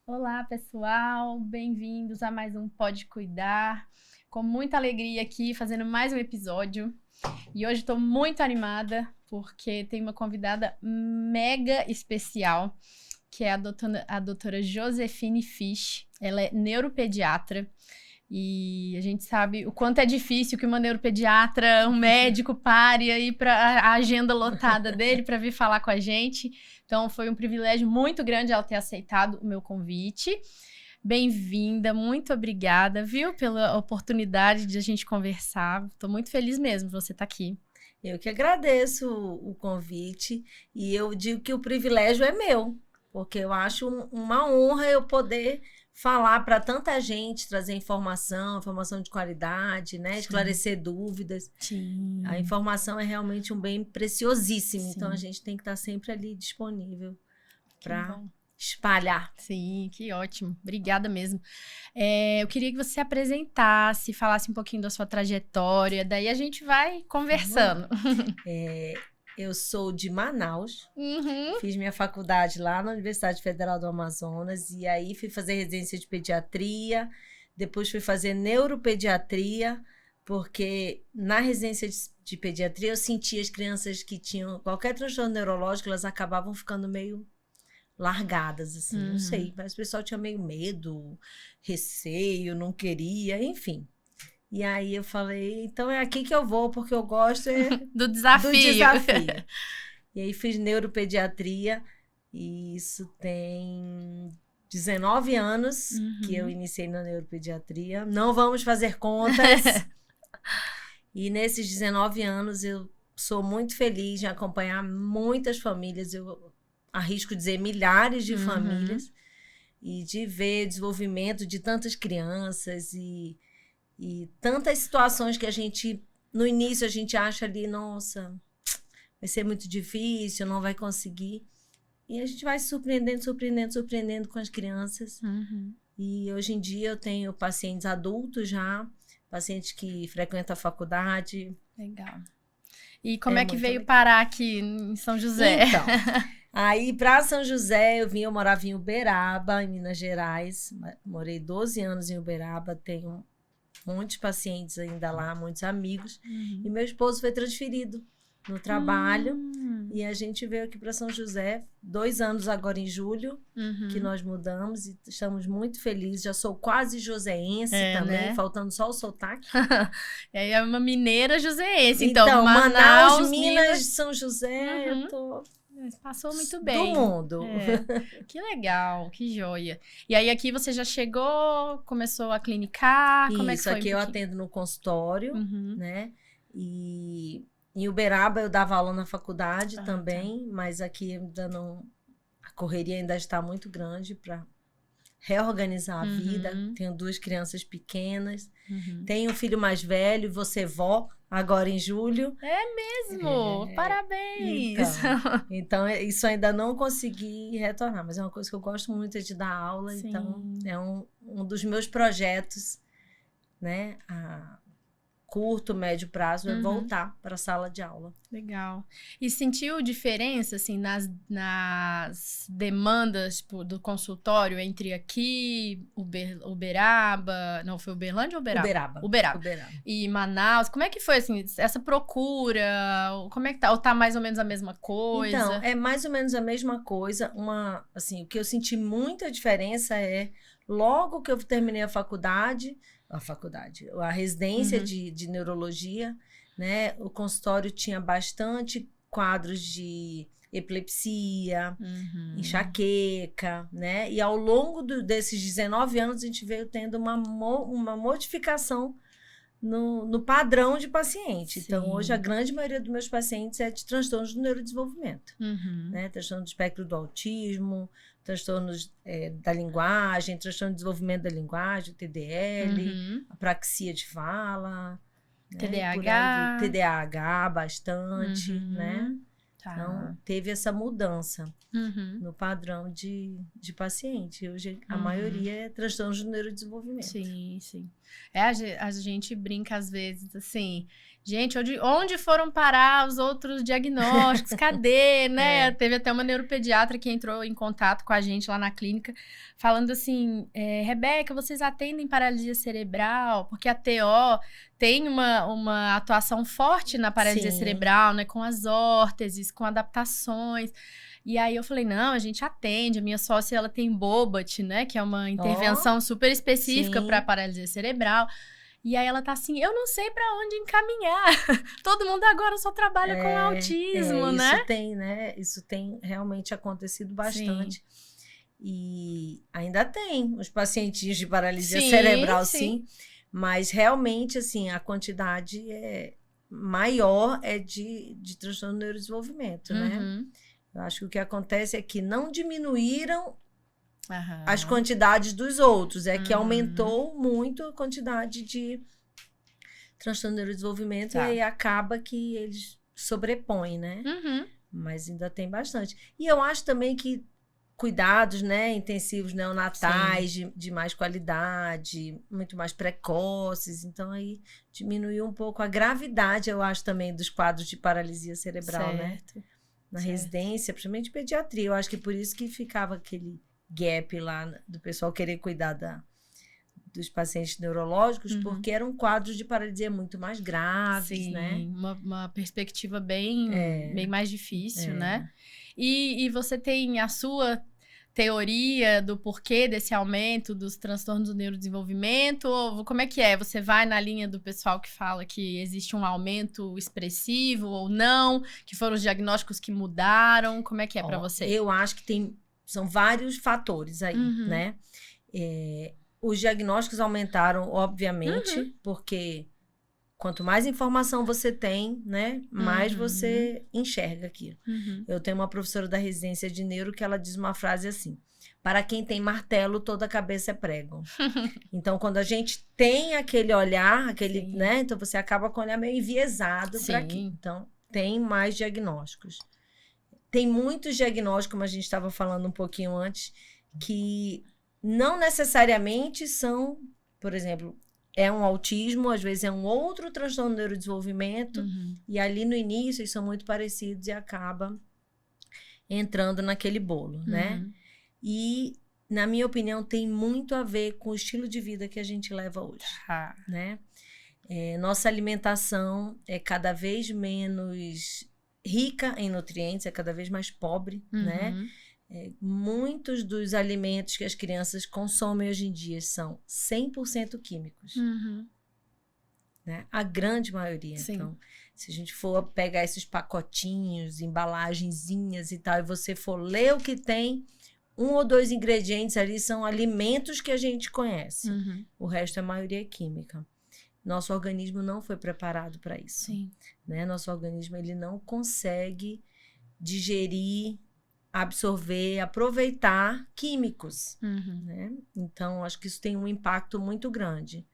Olá, pessoal, bem-vindos a mais um Pode Cuidar. Com muita alegria aqui, fazendo mais um episódio. E hoje estou muito animada, porque tem uma convidada mega especial, que é a doutora Josefine Fisch. Ela é neuropediatra. E a gente sabe o quanto é difícil que uma neuropediatra, um médico pare aí para a agenda lotada dele para vir falar com a gente. Então foi um privilégio muito grande ela ter aceitado o meu convite. Bem-vinda, muito obrigada, viu, pela oportunidade de a gente conversar. Estou muito feliz mesmo de você estar aqui. Eu que agradeço o convite e eu digo que o privilégio é meu, porque eu acho uma honra eu poder falar para tanta gente, trazer informação de qualidade, né? Esclarecer dúvidas. Sim. A informação é realmente um bem preciosíssimo, Sim. Então a gente tem que estar sempre ali disponível para bom. espalhar. Sim, que ótimo. Obrigada mesmo. Eu queria que você se apresentasse, falasse um pouquinho da sua trajetória, daí a gente vai conversando. Eu sou de Manaus, Uhum. fiz minha faculdade lá na Universidade Federal do Amazonas e aí fui fazer residência de pediatria, depois fui fazer neuropediatria, porque na residência de pediatria eu sentia as crianças que tinham qualquer transtorno neurológico, elas acabavam ficando meio largadas, assim, não sei, mas o pessoal tinha meio medo, receio, não queria, enfim. E aí eu falei, então é aqui que eu vou, porque eu gosto do desafio. do desafio. E aí fiz neuropediatria, e isso tem 19 anos que eu iniciei na neuropediatria. Não vamos fazer contas. E nesses 19 anos eu sou muito feliz de acompanhar muitas famílias, eu arrisco dizer milhares de famílias, e de ver o desenvolvimento de tantas crianças e tantas situações que a gente, no início, a gente acha ali, nossa, vai ser muito difícil, não vai conseguir. E a gente vai se surpreendendo com as crianças. E hoje em dia eu tenho pacientes adultos já, pacientes que frequentam a faculdade. Legal. E como é que veio parar aqui em São José? Então, aí para São José eu morava em Uberaba, em Minas Gerais. Morei 12 anos em Uberaba, tenho muitos pacientes ainda lá, muitos amigos. E meu esposo foi transferido no trabalho. E a gente veio aqui para São José, 2 anos agora em julho, que nós mudamos e estamos muito felizes. Já sou quase joséense também, né? Faltando só o sotaque. É uma mineira joséense, então Manaus, Minas, São José, eu tô... Passou muito bem. Do mundo. Que legal, que joia. E aí aqui você já chegou, começou a clinicar? Isso, como é que foi aqui eu atendo no consultório, né? E em Uberaba eu dava aula na faculdade também, mas aqui ainda não... A correria ainda está muito grande para reorganizar a vida. Tenho 2 crianças pequenas. Tenho um filho mais velho, vou ser vó agora em julho. É mesmo? Parabéns! Então, isso ainda não consegui retornar, mas é uma coisa que eu gosto muito de dar aula. Sim. Então é um dos meus projetos, né? A curto, médio prazo é voltar para a sala de aula. Legal. E sentiu diferença, assim, nas demandas tipo, do consultório entre aqui, Uberaba... Não, foi Uberlândia ou Uberaba? Uberaba. E Manaus. Como é que foi, assim, essa procura? Como é que tá? Ou tá mais ou menos a mesma coisa? Então, é mais ou menos a mesma coisa. Assim, o que eu senti muita diferença é, logo que eu terminei a residência de neurologia, né? O consultório tinha bastante quadros de epilepsia, enxaqueca, né? E ao longo desses 19 anos a gente veio tendo uma modificação no padrão de paciente. Sim. Então, hoje a grande maioria dos meus pacientes é de transtornos do neurodesenvolvimento, né? Transtorno do espectro do autismo, transtornos da linguagem, transtorno de desenvolvimento da linguagem, TDL, apraxia de fala, TDAH. Né? TDAH bastante, né? Tá. Então, teve essa mudança no padrão de paciente. Hoje, a maioria é transtornos do neurodesenvolvimento. Sim, sim. A gente brinca às vezes, assim, gente, onde foram parar os outros diagnósticos? Cadê, né? Teve até uma neuropediatra que entrou em contato com a gente lá na clínica, falando assim, Rebeca, vocês atendem paralisia cerebral? Porque a TO tem uma atuação forte na paralisia cerebral, né? Com as órteses, com adaptações. E aí eu falei, não, a gente atende. A minha sócia, ela tem Bobat, né? Que é uma intervenção super específica para paralisia cerebral. E aí ela tá assim, eu não sei pra onde encaminhar. Todo mundo agora só trabalha com autismo, né? Isso tem, né? Isso tem realmente acontecido bastante. Sim. E ainda tem os pacientes de paralisia cerebral, sim. Mas realmente, assim, a quantidade maior é de transtorno do neurodesenvolvimento, né? Eu acho que o que acontece é que não diminuíram as quantidades dos outros, que aumentou muito a quantidade de transtorno do neurodesenvolvimento e aí acaba que eles sobrepõem, né? Mas ainda tem bastante. E eu acho também que cuidados, né, intensivos neonatais de mais qualidade, muito mais precoces, então aí diminuiu um pouco a gravidade, eu acho, também dos quadros de paralisia cerebral, né? Na residência, principalmente em pediatria. Eu acho que por isso que ficava aquele gap lá do pessoal querer cuidar dos pacientes neurológicos, porque eram quadros de paralisia muito mais graves, né? Uma perspectiva bem mais difícil, né? E você tem a sua teoria do porquê desse aumento dos transtornos do neurodesenvolvimento? Ou como é que é? Você vai na linha do pessoal que fala que existe um aumento expressivo ou não? Que foram os diagnósticos que mudaram? Como é que é para você? Eu acho que são vários fatores aí, né? Os diagnósticos aumentaram, obviamente, porque quanto mais informação você tem, né, mais você enxerga aquilo. Eu tenho uma professora da residência de neuro que ela diz uma frase assim: para quem tem martelo, toda cabeça é prego. Então, quando a gente tem aquele olhar, né, então você acaba com o olhar meio enviesado para aquilo. Então, tem mais diagnósticos. Tem muitos diagnósticos, como a gente estava falando um pouquinho antes, que não necessariamente são, por exemplo, é um autismo, às vezes é um outro transtorno do neurodesenvolvimento, e ali no início eles são muito parecidos e acaba entrando naquele bolo, né? E, na minha opinião, tem muito a ver com o estilo de vida que a gente leva hoje, né? Nossa alimentação é cada vez menos rica em nutrientes, é cada vez mais pobre, né? Muitos dos alimentos que as crianças consomem hoje em dia são 100% químicos. Né? A grande maioria. Então, se a gente for pegar esses pacotinhos, embalagenzinhas e tal, e você for ler o que tem, 1 ou 2 ingredientes ali são alimentos que a gente conhece. O resto, a maioria é química. Nosso organismo não foi preparado para isso. Né? Nosso organismo ele não consegue digerir, absorver, aproveitar químicos. Né? Então, acho que isso tem um impacto muito grande.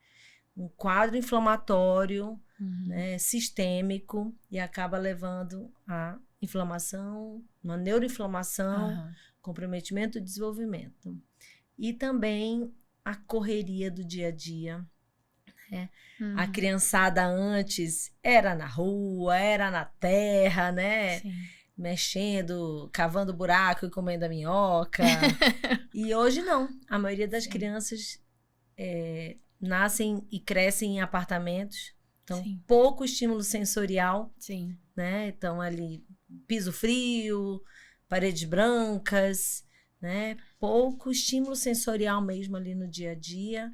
Um quadro inflamatório, né, sistêmico, e acaba levando a inflamação, uma neuroinflamação, comprometimento do desenvolvimento. E também a correria do dia a dia. Né? A criançada antes era na rua, era na terra, né? Mexendo, cavando buraco e comendo a minhoca. E hoje não. A maioria das crianças nascem e crescem em apartamentos. Então, pouco estímulo sensorial. Né? Então, ali, piso frio, paredes brancas, né? Pouco estímulo sensorial mesmo ali no dia a dia.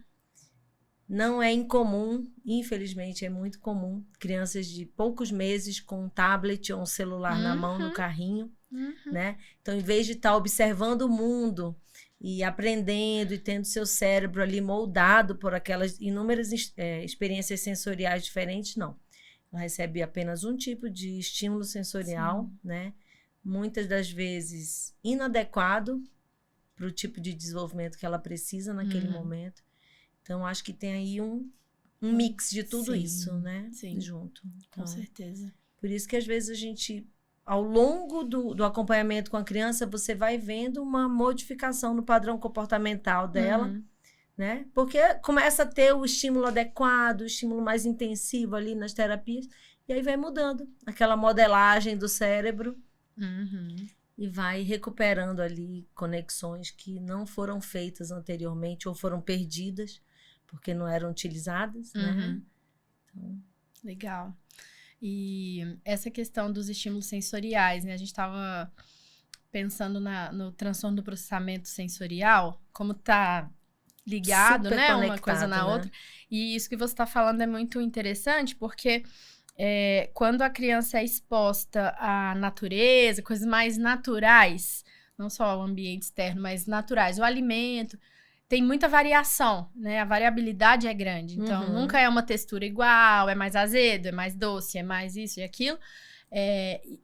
Não é incomum, infelizmente é muito comum, crianças de poucos meses com um tablet ou um celular na mão, no carrinho, né? Então, em vez de estar observando o mundo e aprendendo e tendo seu cérebro ali moldado por aquelas inúmeras experiências sensoriais diferentes, não. Ela recebe apenas um tipo de estímulo sensorial, né? Muitas das vezes inadequado para o tipo de desenvolvimento que ela precisa naquele momento. Então, acho que tem aí um mix de tudo isso, né? Junto. Então, com certeza. Por isso que, às vezes, a gente, ao longo do acompanhamento com a criança, você vai vendo uma modificação no padrão comportamental dela, né? Porque começa a ter o estímulo adequado, o estímulo mais intensivo ali nas terapias, e aí vai mudando aquela modelagem do cérebro e vai recuperando ali conexões que não foram feitas anteriormente ou foram perdidas porque não eram utilizadas, né? Então... Legal. E essa questão dos estímulos sensoriais, né? A gente estava pensando no transtorno do processamento sensorial, como tá ligado, super né? Uma coisa na né? outra. E isso que você está falando é muito interessante, porque quando a criança é exposta à natureza, coisas mais naturais, não só o ambiente externo, mas naturais, o alimento, tem muita variação, né? A variabilidade é grande. Então, nunca é uma textura igual, é mais azedo, é mais doce, é mais isso e aquilo.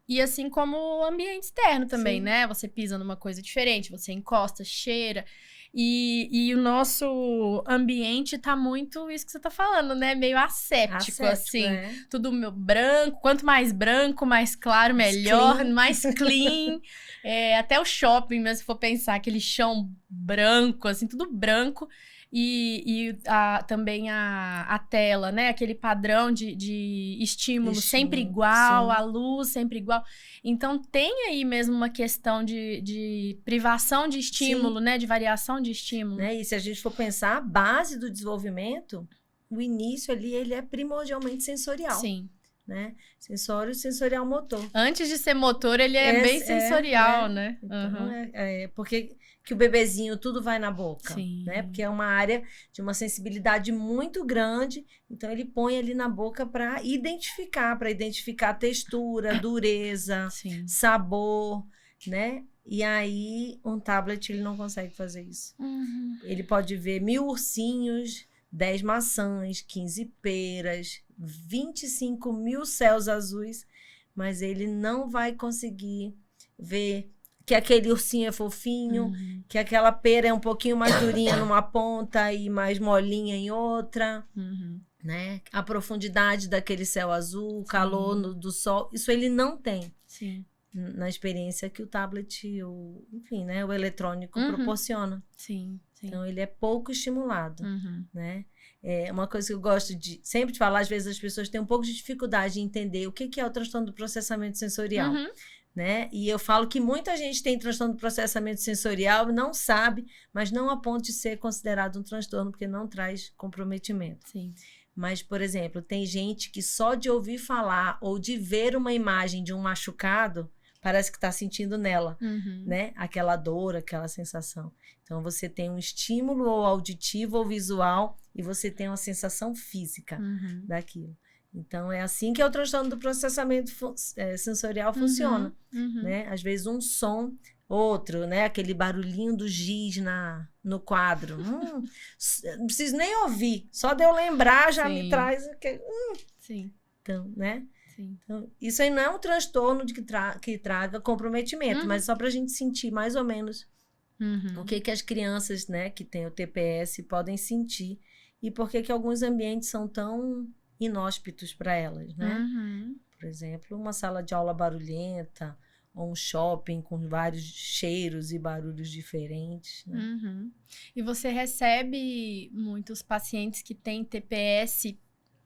E assim como o ambiente externo também, Sim. né? Você pisa numa coisa diferente, você encosta, cheira. E o nosso ambiente tá muito isso que você tá falando, né? Meio asséptico assim. Tudo branco. Quanto mais branco, mais claro, melhor. Mais clean. Até o shopping, mesmo, se for pensar, aquele chão branco, assim, tudo branco. E também a tela, né? Aquele padrão de estímulo sempre igual, sim. A luz sempre igual. Então, tem aí mesmo uma questão de privação de estímulo, sim. Né? De variação de estímulo. Né? E se a gente for pensar, a base do desenvolvimento, o início ali, ele é primordialmente sensorial. Sim. Né? Sensorial motor. Antes de ser motor, ele é bem sensorial, né? Então, porque que o bebezinho tudo vai na boca, sim. Né? Porque é uma área de uma sensibilidade muito grande, então ele põe ali na boca para identificar textura, dureza, sim. Sabor, né? E aí, um tablet, ele não consegue fazer isso. Ele pode ver 1000 ursinhos, 10 maçãs, 15 peras, 25 mil céus azuis, mas ele não vai conseguir ver que aquele ursinho é fofinho, que aquela pera é um pouquinho mais durinha numa ponta e mais molinha em outra, né? A profundidade daquele céu azul, o calor do sol, isso ele não tem. Sim. Na experiência que o tablet, enfim, né? O eletrônico proporciona. Sim. Então, ele é pouco estimulado, né? Uma coisa que eu gosto sempre de falar, às vezes as pessoas têm um pouco de dificuldade de entender o que é o transtorno do processamento sensorial, né? E eu falo que muita gente tem transtorno do processamento sensorial, não sabe, mas não a ponto de ser considerado um transtorno, porque não traz comprometimento. Sim. Mas, por exemplo, tem gente que só de ouvir falar ou de ver uma imagem de um machucado, parece que está sentindo nela, né? Aquela dor, aquela sensação. Então, você tem um estímulo ou auditivo ou visual e você tem uma sensação física daquilo. Então, é assim que o transtorno do processamento sensorial funciona, né? Às vezes, um som, outro, né? Aquele barulhinho do giz no quadro. Não preciso nem ouvir. Só de eu lembrar já me traz... Sim. Então, né? Então, isso aí não é um transtorno que traga comprometimento, mas só para a gente sentir mais ou menos o que as crianças, né, que têm o TPS podem sentir e por que alguns ambientes são tão inóspitos para elas, né? Por exemplo, uma sala de aula barulhenta ou um shopping com vários cheiros e barulhos diferentes, né? E você recebe muitos pacientes que têm TPS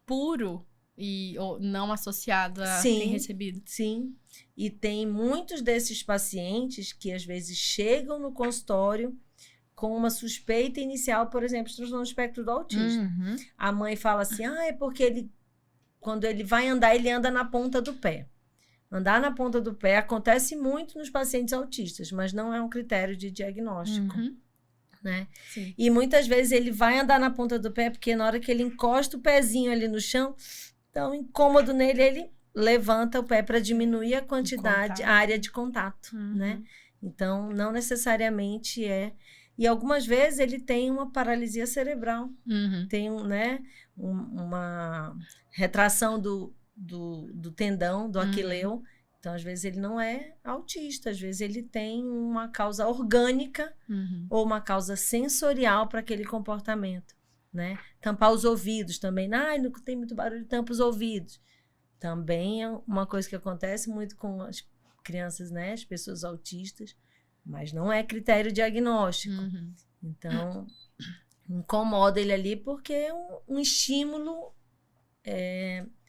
puro ou não associado a quem recebido? Sim, e tem muitos desses pacientes que às vezes chegam no consultório com uma suspeita inicial, por exemplo, de transtorno do espectro do autismo. A mãe fala assim, é porque quando ele vai andar, ele anda na ponta do pé. Andar na ponta do pé acontece muito nos pacientes autistas, mas não é um critério de diagnóstico. Né? E muitas vezes ele vai andar na ponta do pé porque na hora que ele encosta o pezinho ali no chão, então, incômodo nele, ele levanta o pé para diminuir a quantidade, a área de contato, né? Então, não necessariamente é. E algumas vezes ele tem uma paralisia cerebral, tem uma retração do tendão, do aquileu. Então, às vezes ele não é autista, às vezes ele tem uma causa orgânica ou uma causa sensorial para aquele comportamento. Né? Tampar os ouvidos também. Não tem muito barulho, tampa os ouvidos. Também é uma coisa que acontece muito com as crianças, né? As pessoas autistas, mas não é critério diagnóstico. Então, incomoda ele ali porque é um estímulo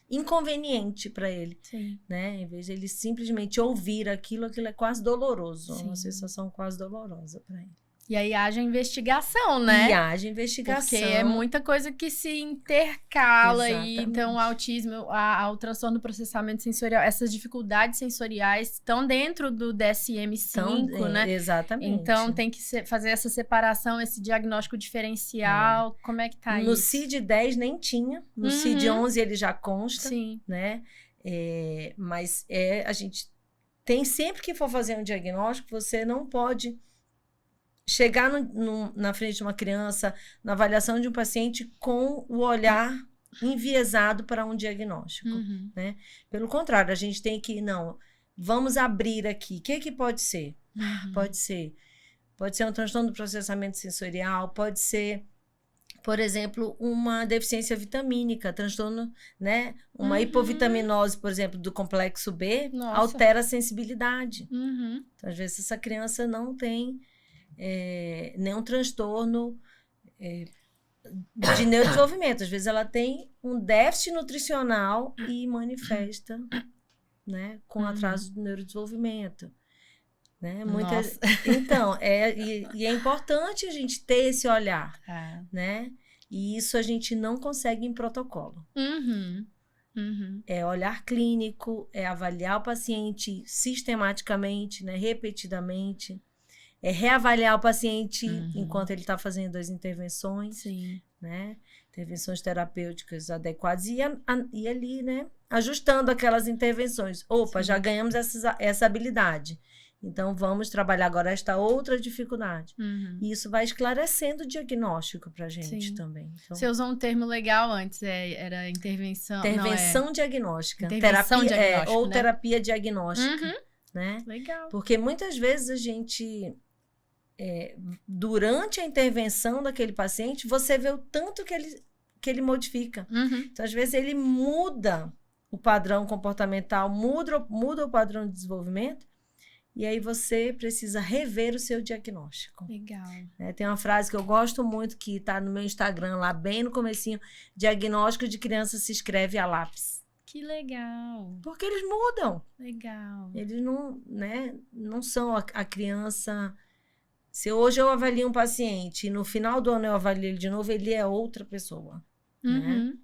inconveniente para ele, Sim. né? Em vez de ele simplesmente ouvir aquilo é quase doloroso, Sim. uma sensação quase dolorosa para ele. E aí haja investigação, né? E haja investigação. Porque é muita coisa que se intercala aí. Exatamente. Então, o autismo, o transtorno do processamento sensorial, essas dificuldades sensoriais estão dentro do DSM-5, né? Exatamente. Então, tem que fazer essa separação, esse diagnóstico diferencial. Como é que tá no isso? CID-10 nem tinha. No CID-11 ele já consta. Sim. Né? Mas a gente tem sempre que for fazer um diagnóstico, você não pode chegar na frente de uma criança, na avaliação de um paciente, com o olhar enviesado para um diagnóstico. Né? Pelo contrário, a gente tem que, vamos abrir aqui. O que pode ser? Pode ser um transtorno do processamento sensorial, pode ser, por exemplo, uma deficiência vitamínica, transtorno, né? Uma hipovitaminose, por exemplo, do complexo B, altera a sensibilidade. Então, às vezes, essa criança não tem nenhum transtorno de neurodesenvolvimento. Às vezes ela tem um déficit nutricional e manifesta, né, com atraso do neurodesenvolvimento. Né? Então, e é importante a gente ter esse olhar, né? E isso a gente não consegue em protocolo. É olhar clínico, é avaliar o paciente sistematicamente, né, repetidamente. É reavaliar o paciente enquanto ele está fazendo as intervenções, né? Intervenções terapêuticas adequadas e ali, né? Ajustando aquelas intervenções. Opa, já ganhamos essa habilidade. Então, vamos trabalhar agora esta outra dificuldade. E isso vai esclarecendo o diagnóstico para a gente também. Então, você usou um termo legal antes, era intervenção... Intervenção diagnóstica. Intervenção diagnóstica, ou né? terapia diagnóstica. Né? Legal. Porque muitas vezes a gente... durante a intervenção daquele paciente, você vê o tanto que ele modifica. Então, às vezes, ele muda o padrão comportamental, muda o padrão de desenvolvimento, e aí você precisa rever o seu diagnóstico. Legal. Tem uma frase que eu gosto muito, que está no meu Instagram, lá bem no comecinho: diagnóstico de criança se escreve a lápis. Que legal. Porque eles mudam. Legal. Eles não são a criança... Se hoje eu avalio um paciente e no final do ano eu avalio ele de novo, ele é outra pessoa. Né?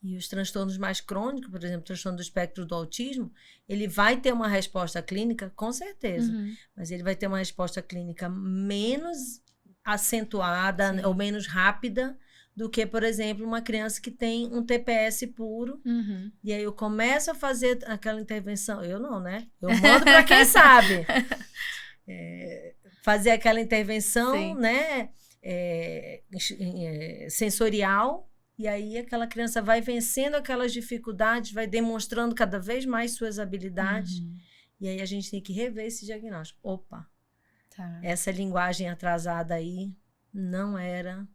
E os transtornos mais crônicos, por exemplo, o transtorno do espectro do autismo, ele vai ter uma resposta clínica, com certeza. Mas ele vai ter uma resposta clínica menos acentuada ou menos rápida do que, por exemplo, uma criança que tem um TPS puro. E aí eu começo a fazer aquela intervenção. Eu não, né? Eu mando para quem sabe. Fazer aquela intervenção, né, sensorial, e aí aquela criança vai vencendo aquelas dificuldades, vai demonstrando cada vez mais suas habilidades, e aí a gente tem que rever esse diagnóstico. Opa, essa linguagem atrasada aí não era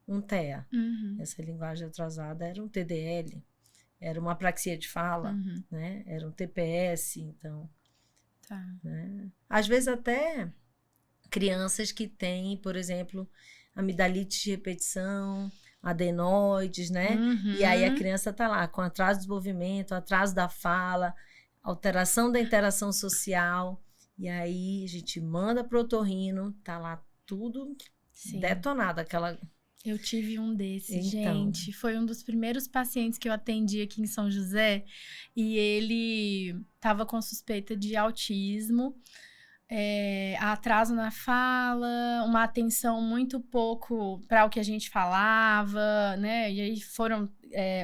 um TEA, essa linguagem atrasada era um TDL, era uma apraxia de fala, né, era um TPS, então... Né? Às vezes até crianças que têm, por exemplo, amidalite de repetição, adenoides, né? E aí a criança está lá com atraso de desenvolvimento, atraso da fala, alteração da interação social, e aí a gente manda pro otorrino, tá lá tudo detonado, aquela... Eu tive um desses, gente. Foi um dos primeiros pacientes que eu atendi aqui em São José. E ele estava com suspeita de autismo, atraso na fala, uma atenção muito pouco para o que a gente falava, né? E aí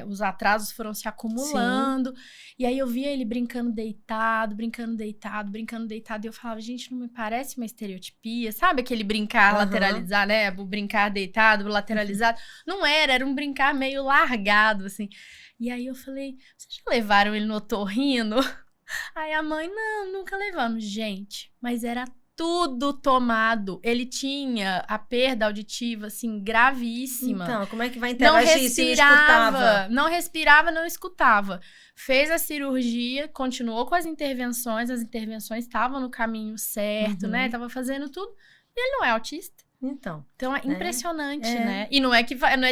os atrasos foram se acumulando. E aí eu via ele brincando deitado. E eu falava, gente, não me parece uma estereotipia? Sabe aquele brincar lateralizado, né? O brincar deitado, o lateralizado. Não era um brincar meio largado, assim. E aí eu falei, vocês já levaram ele no otorrino? Aí a mãe, não, nunca levamos. Gente, mas era tudo tomado. Ele tinha a perda auditiva, assim, gravíssima. Então, como é que vai interagir se não escutava? Não respirava, não escutava. Fez a cirurgia, continuou com as intervenções estavam no caminho certo, né? Tava fazendo tudo. E ele não é autista. Então é impressionante, né? E não é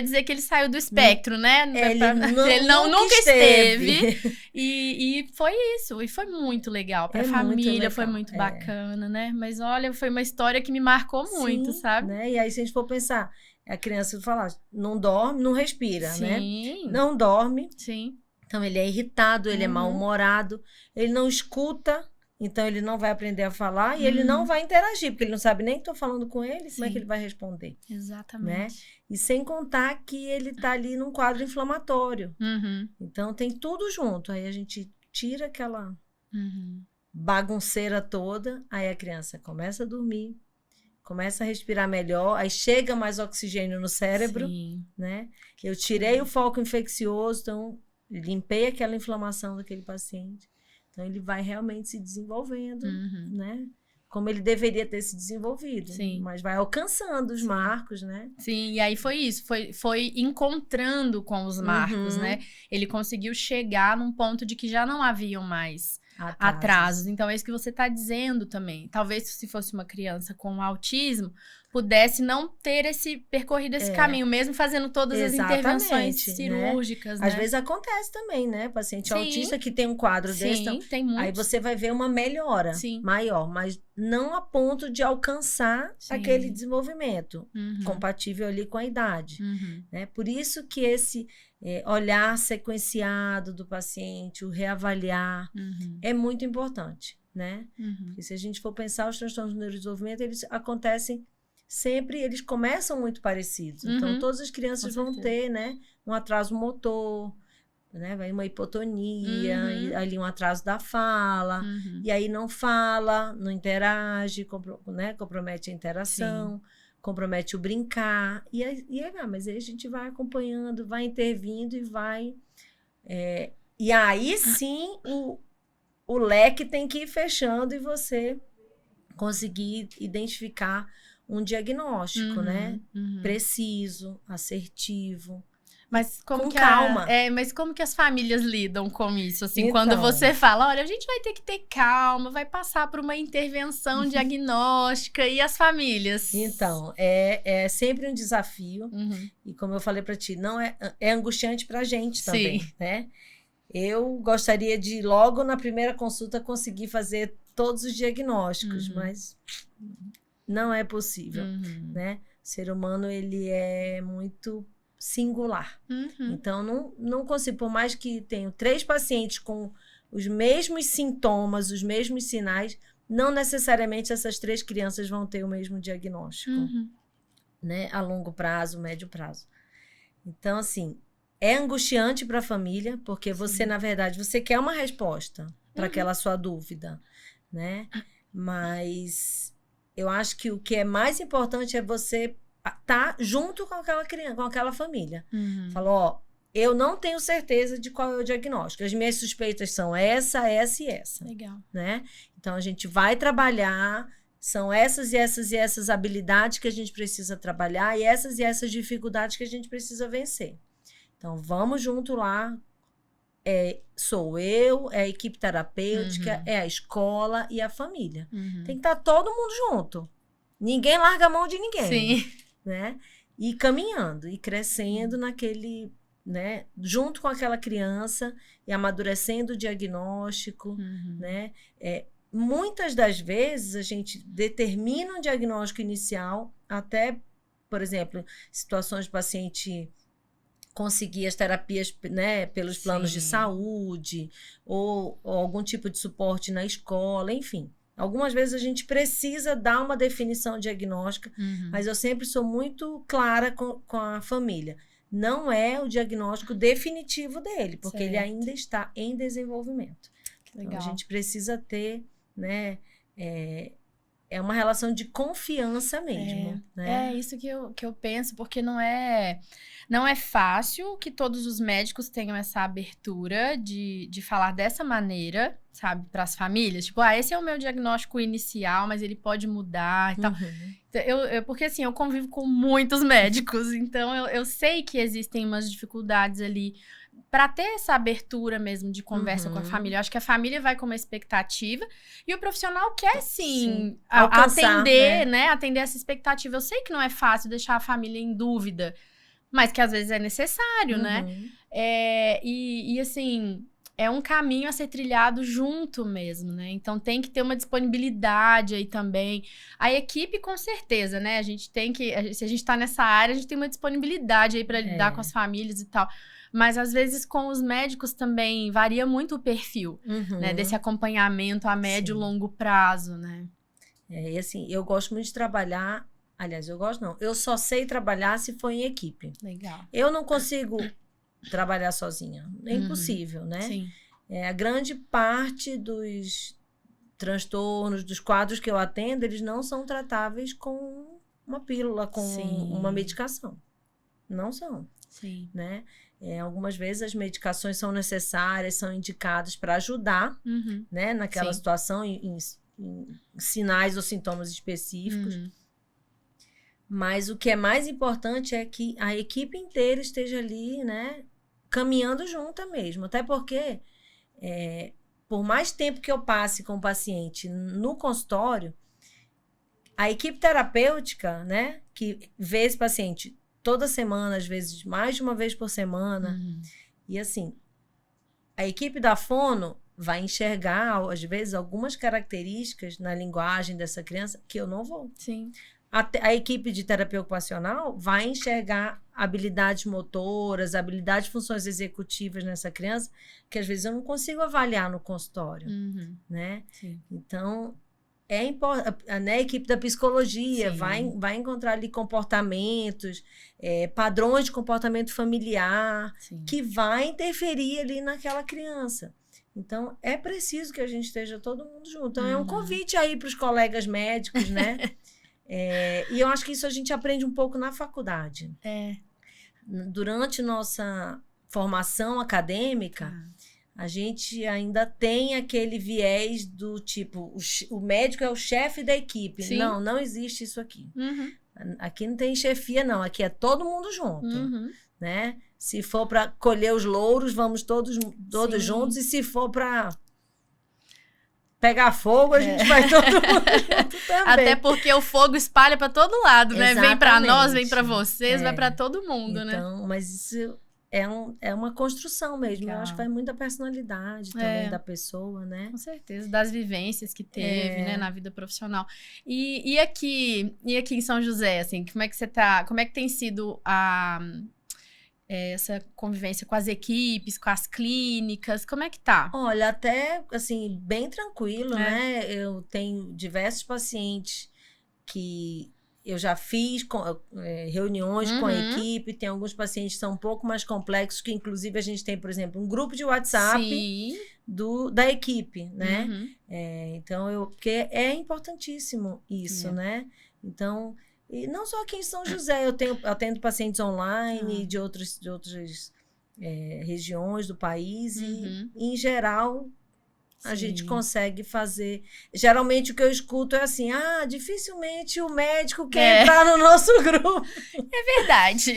dizer que ele saiu do espectro, né? Ele nunca esteve. E foi isso. E foi muito legal. Pra família foi muito bacana, né? Mas olha, foi uma história que me marcou muito, sabe? Né? E aí, se a gente for pensar, a criança fala, não dorme, não respira, né? Sim. Não dorme. Sim. Então, ele é irritado, ele é mal-humorado, ele não escuta. Então, ele não vai aprender a falar e ele não vai interagir, porque ele não sabe nem que estou falando com ele, como é que ele vai responder? Exatamente. Né? E sem contar que ele está ali num quadro inflamatório. Então, tem tudo junto. Aí a gente tira aquela bagunceira toda, aí a criança começa a dormir, começa a respirar melhor, aí chega mais oxigênio no cérebro, né? Eu tirei o foco infeccioso, então limpei aquela inflamação daquele paciente. Então, ele vai realmente se desenvolvendo, né? Como ele deveria ter se desenvolvido. Mas vai alcançando os marcos, né? Sim, e aí foi isso. Foi encontrando com os marcos, né? Ele conseguiu chegar num ponto de que já não haviam mais atrasos. Então, é isso que você está dizendo também. Talvez, se fosse uma criança com autismo, pudesse não ter percorrido esse caminho, mesmo fazendo todas as intervenções cirúrgicas, né? Às vezes acontece também, né? Paciente autista que tem um quadro desse. Então, tem muito. Aí você vai ver uma melhora maior, mas não a ponto de alcançar aquele desenvolvimento compatível ali com a idade. Né? Por isso que esse olhar sequenciado do paciente, o reavaliar, é muito importante, né? Porque se a gente for pensar, os transtornos do neurodesenvolvimento, eles acontecem sempre, eles começam muito parecidos. Então, todas as crianças vão ter, né, um atraso motor, né, vai uma hipotonia, e ali um atraso da fala, e aí não fala, não interage, né, compromete a interação, compromete o brincar, mas aí a gente vai acompanhando, vai intervindo e vai... e aí sim, o leque tem que ir fechando e você conseguir identificar um diagnóstico, né? Preciso, assertivo. Mas com calma. Mas como que as famílias lidam com isso? Assim, quando você fala, olha, a gente vai ter que ter calma, vai passar por uma intervenção diagnóstica, e as famílias? Então, é sempre um desafio. E como eu falei para ti, não é angustiante pra gente também, né? Eu gostaria de, logo na primeira consulta, conseguir fazer todos os diagnósticos, mas não é possível, né? O ser humano, ele é muito singular. Então, não consigo, por mais que tenho 3 pacientes com os mesmos sintomas, os mesmos sinais, não necessariamente essas 3 crianças vão ter o mesmo diagnóstico, né? A longo prazo, médio prazo. Então, assim, é angustiante para a família, porque você, na verdade, você quer uma resposta para aquela sua dúvida, né? Mas eu acho que o que é mais importante é você estar junto com aquela criança, com aquela família. Falou, eu não tenho certeza de qual é o diagnóstico. As minhas suspeitas são essa e essa. Legal. Né? Então, a gente vai trabalhar, são essas e essas habilidades que a gente precisa trabalhar e essas dificuldades que a gente precisa vencer. Então, vamos junto lá. Sou eu, é a equipe terapêutica, é a escola e a família. Tem que estar todo mundo junto. Ninguém larga a mão de ninguém. Né? E caminhando, e crescendo naquele, né? Junto com aquela criança e amadurecendo o diagnóstico, né? Muitas das vezes a gente determina um diagnóstico inicial, até, por exemplo, situações de paciente conseguir as terapias, né, pelos planos de saúde, ou algum tipo de suporte na escola, enfim. Algumas vezes a gente precisa dar uma definição diagnóstica, mas eu sempre sou muito clara com a família. Não é o diagnóstico definitivo dele, porque ele ainda está em desenvolvimento. Então, a gente precisa ter, né, é uma relação de confiança mesmo. Né? É isso que eu penso, porque não é fácil que todos os médicos tenham essa abertura de falar dessa maneira, sabe, para as famílias. Tipo, esse é o meu diagnóstico inicial, mas ele pode mudar e tal. Porque assim, eu convivo com muitos médicos, então eu sei que existem umas dificuldades ali para ter essa abertura mesmo de conversa com a família. Eu acho que a família vai com uma expectativa e o profissional quer, sim, alcançar, atender, né? Atender essa expectativa. Eu sei que não é fácil deixar a família em dúvida, mas que às vezes é necessário, né? E assim, é um caminho a ser trilhado junto mesmo, né? Então tem que ter uma disponibilidade aí também. A equipe, com certeza, né? A gente tem que, se a gente tá nessa área, a gente tem uma disponibilidade aí para lidar com as famílias e tal. Mas às vezes com os médicos também varia muito o perfil, né? Desse acompanhamento a médio e longo prazo, né? E assim, eu gosto muito de trabalhar. Aliás, eu só sei trabalhar se for em equipe. Legal. Eu não consigo trabalhar sozinha. É impossível, né? Sim. A grande parte dos transtornos, dos quadros que eu atendo, eles não são tratáveis com uma pílula, com uma medicação. Não são. Sim. Né? Algumas vezes as medicações são necessárias, são indicadas para ajudar, né? Naquela situação, em sinais ou sintomas específicos. Mas o que é mais importante é que a equipe inteira esteja ali, né, caminhando junta mesmo. Até porque, por mais tempo que eu passe com o paciente no consultório, a equipe terapêutica, né, que vê esse paciente toda semana, às vezes mais de uma vez por semana, e assim, a equipe da fono vai enxergar, às vezes, algumas características na linguagem dessa criança que eu não vou. Sim. A equipe de terapia ocupacional vai enxergar habilidades motoras, habilidades de funções executivas nessa criança, que às vezes eu não consigo avaliar no consultório, né? Sim. Então, é importante, né? A equipe da psicologia vai encontrar ali comportamentos, padrões de comportamento familiar, que vai interferir ali naquela criança. Então, é preciso que a gente esteja todo mundo junto. Então, é um convite aí para os colegas médicos, né? E eu acho que isso a gente aprende um pouco na faculdade. Durante nossa formação acadêmica, a gente ainda tem aquele viés do tipo, o médico é o chefe da equipe. Sim. Não existe isso aqui. Aqui não tem chefia, não. Aqui é todo mundo junto, né? Se for para colher os louros, vamos todos juntos. E se for para pegar fogo, a gente vai todo mundo junto também. Até porque o fogo espalha para todo lado, né? Exatamente. Vem para nós, vem para vocês, vai para todo mundo, né? Então, mas isso é uma construção mesmo. Legal. Eu acho que vai muito da personalidade também da pessoa, né? Com certeza, das vivências que teve, né, na vida profissional. E aqui em São José, assim, como é que você tá? Como é que tem sido essa convivência com as equipes, com as clínicas? Como é que tá? Olha, até, assim, bem tranquilo, né? Eu tenho diversos pacientes que eu já fiz reuniões com a equipe. Tem alguns pacientes que são um pouco mais complexos, que inclusive a gente tem, por exemplo, um grupo de WhatsApp da equipe, né? Então, porque é importantíssimo isso, né? Então, e não só aqui em São José, eu atendo pacientes online de outras regiões do país e, em geral, a gente consegue fazer. Geralmente o que eu escuto é assim: dificilmente o médico quer entrar no nosso grupo. É verdade.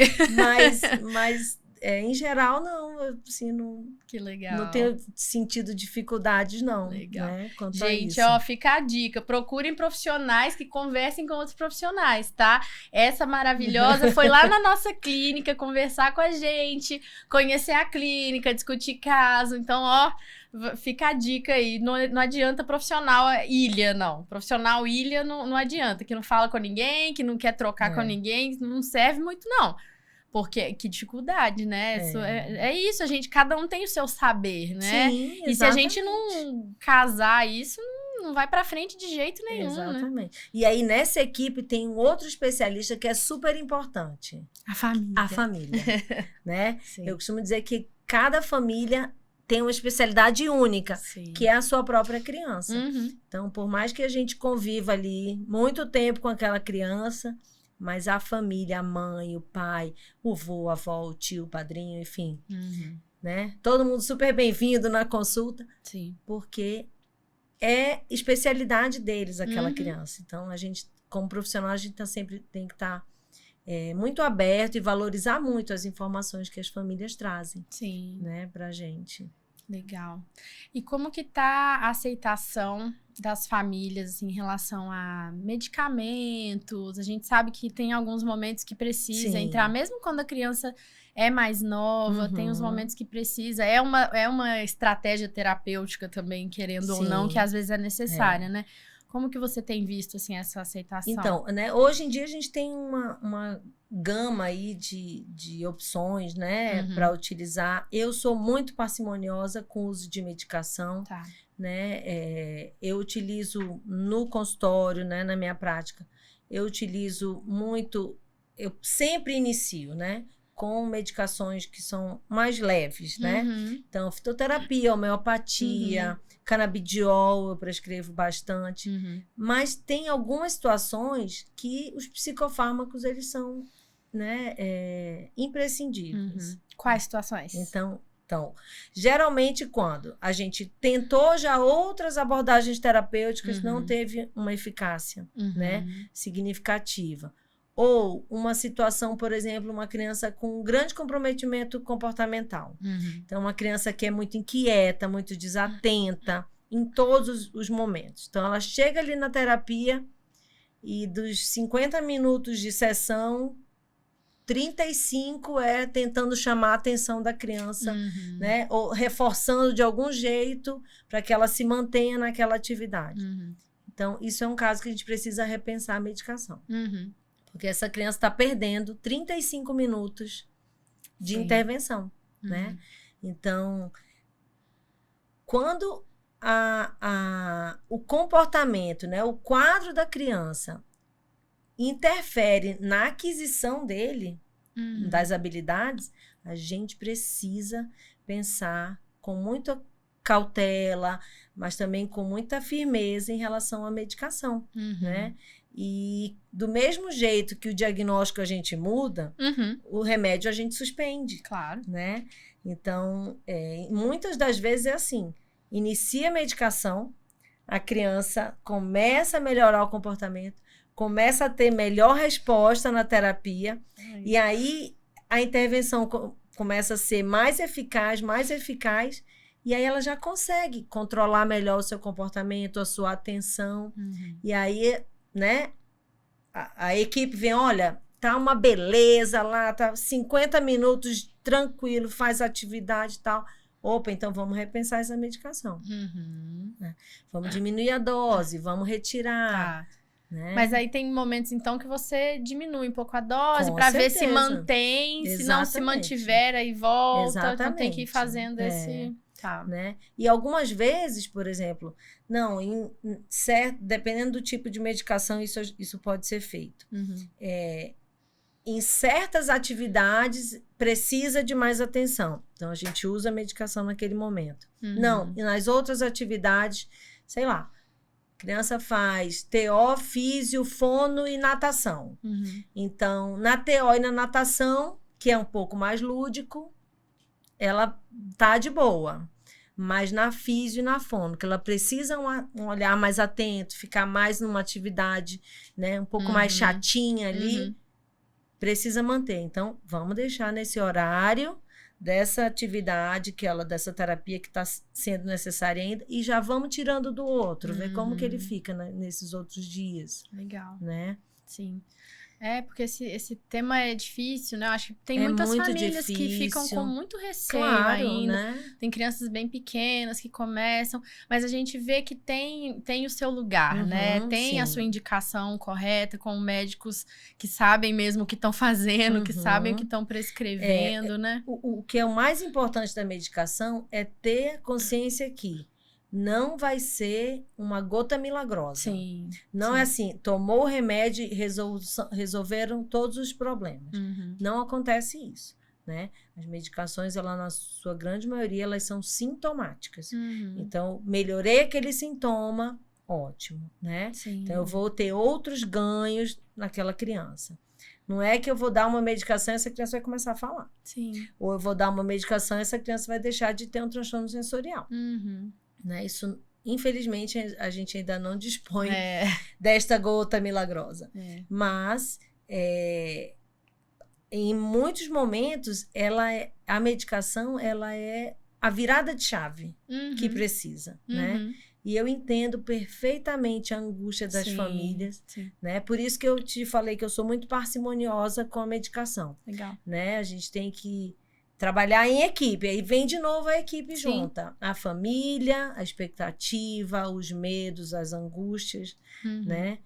Mas em geral, não. Assim, não. Que legal. Não tenho sentido dificuldades, não. Legal. Né, quanto a isso. Ó, fica a dica. Procurem profissionais que conversem com outros profissionais, tá? Essa maravilhosa foi lá na nossa clínica conversar com a gente, conhecer a clínica, discutir caso. Então, ó, fica a dica aí. Não adianta profissional ilha, não. Profissional ilha não adianta. Que não fala com ninguém, que não quer trocar com ninguém. Não serve muito, não. Porque, que dificuldade, né? É isso, cada um tem o seu saber, né? Sim, exatamente. E se a gente não casar isso, não vai pra frente de jeito nenhum, exatamente. Né? E aí, nessa equipe, tem um outro especialista que é super importante. A família. A família, né? Sim. Eu costumo dizer que cada família tem uma especialidade única, que é a sua própria criança. Então, por mais que a gente conviva ali muito tempo com aquela criança, mas a família, a mãe, o pai, o vô, a avó, o tio, o padrinho, enfim, né? Todo mundo super bem-vindo na consulta, porque é especialidade deles aquela criança. Então, a gente, como profissional, a gente sempre tem que estar muito aberto e valorizar muito as informações que as famílias trazem, Sim. né, pra gente. Legal. E como que tá a aceitação das famílias assim, em relação a medicamentos? A gente sabe que tem alguns momentos que precisa Sim. entrar, mesmo quando a criança é mais nova, tem os momentos que precisa. É uma estratégia terapêutica também, querendo ou não, Sim. que às vezes é necessária, né? Como que você tem visto, assim, essa aceitação? Então, né, hoje em dia a gente tem uma gama aí de opções, né, para utilizar. Eu sou muito parcimoniosa com o uso de medicação, Tá. né? Eu utilizo no consultório, né, na minha prática, eu utilizo muito, eu sempre inicio, né, com medicações que são mais leves, né? Então, fitoterapia, homeopatia, canabidiol eu prescrevo bastante. Mas tem algumas situações que os psicofármacos, eles são, né, imprescindíveis. Quais situações? Então, geralmente quando a gente tentou já outras abordagens terapêuticas, não teve uma eficácia, né, significativa. Ou uma situação, por exemplo, uma criança com um grande comprometimento comportamental. Então, uma criança que é muito inquieta, muito desatenta em todos os momentos. Então, ela chega ali na terapia e dos 50 minutos de sessão, 35 é tentando chamar a atenção da criança, né? Ou reforçando de algum jeito para que ela se mantenha naquela atividade. Então, isso é um caso que a gente precisa repensar a medicação. Porque essa criança está perdendo 35 minutos de intervenção, né? Então, quando o comportamento, né, o quadro da criança interfere na aquisição dele, das habilidades, a gente precisa pensar com muita cautela, mas também com muita firmeza em relação à medicação, né? E do mesmo jeito que o diagnóstico a gente muda, o remédio a gente suspende. Claro. Né? Então, muitas das vezes é assim, inicia a medicação, a criança começa a melhorar o comportamento, começa a ter melhor resposta na terapia, e aí a intervenção começa a ser mais eficaz, e aí ela já consegue controlar melhor o seu comportamento, a sua atenção, e aí, né, a equipe vem, olha, tá uma beleza lá, tá 50 minutos tranquilo, faz atividade e tal. Opa, então vamos repensar essa medicação. Né? Vamos diminuir a dose, vamos retirar. Tá. Né? Mas aí tem momentos, então, que você diminui um pouco a dose para ver se mantém, se não se mantiver, aí volta. Exatamente. Então tem que ir fazendo esse... Tá. Né? E algumas vezes, por exemplo, dependendo do tipo de medicação, isso pode ser feito. Em certas atividades, precisa de mais atenção. Então, a gente usa a medicação naquele momento. Não, e nas outras atividades, sei lá, criança faz TO, físio, fono e natação. Então, na TO e na natação, que é um pouco mais lúdico, ela tá de boa. Mas na físio e na fono, que ela precisa um olhar mais atento, ficar mais numa atividade, né, um pouco mais chatinha ali, precisa manter. Então, vamos deixar nesse horário dessa atividade, dessa terapia que está sendo necessária ainda, e já vamos tirando do outro, ver como que ele fica nesses outros dias. Legal. Né? Sim. Porque esse tema é difícil, né? Eu acho que tem muitas famílias que ficam com muito receio ainda. Né? Tem crianças bem pequenas que começam, mas a gente vê que tem o seu lugar, né? Tem a sua indicação correta, com médicos que sabem mesmo o que estão fazendo, que sabem o que estão prescrevendo, né? O que é o mais importante da medicação é ter consciência que não vai ser uma gota milagrosa. Sim. Não é assim, tomou o remédio e resolveram todos os problemas. Não acontece isso, né? As medicações, na sua grande maioria, elas são sintomáticas. Então, melhorei aquele sintoma, ótimo, né? Sim. Então, eu vou ter outros ganhos naquela criança. Não é que eu vou dar uma medicação e essa criança vai começar a falar. Sim. Ou eu vou dar uma medicação e essa criança vai deixar de ter um transtorno sensorial. Né? Isso, infelizmente, a gente ainda não dispõe desta gota milagrosa. Mas em muitos momentos, a medicação, ela é a virada de chave que precisa, né? E eu entendo perfeitamente a angústia das famílias, né? Por isso que eu te falei que eu sou muito parcimoniosa com a medicação. Legal. Né? A gente tem que trabalhar em equipe. Aí vem de novo a equipe junta. A família, a expectativa, os medos, as angústias, né?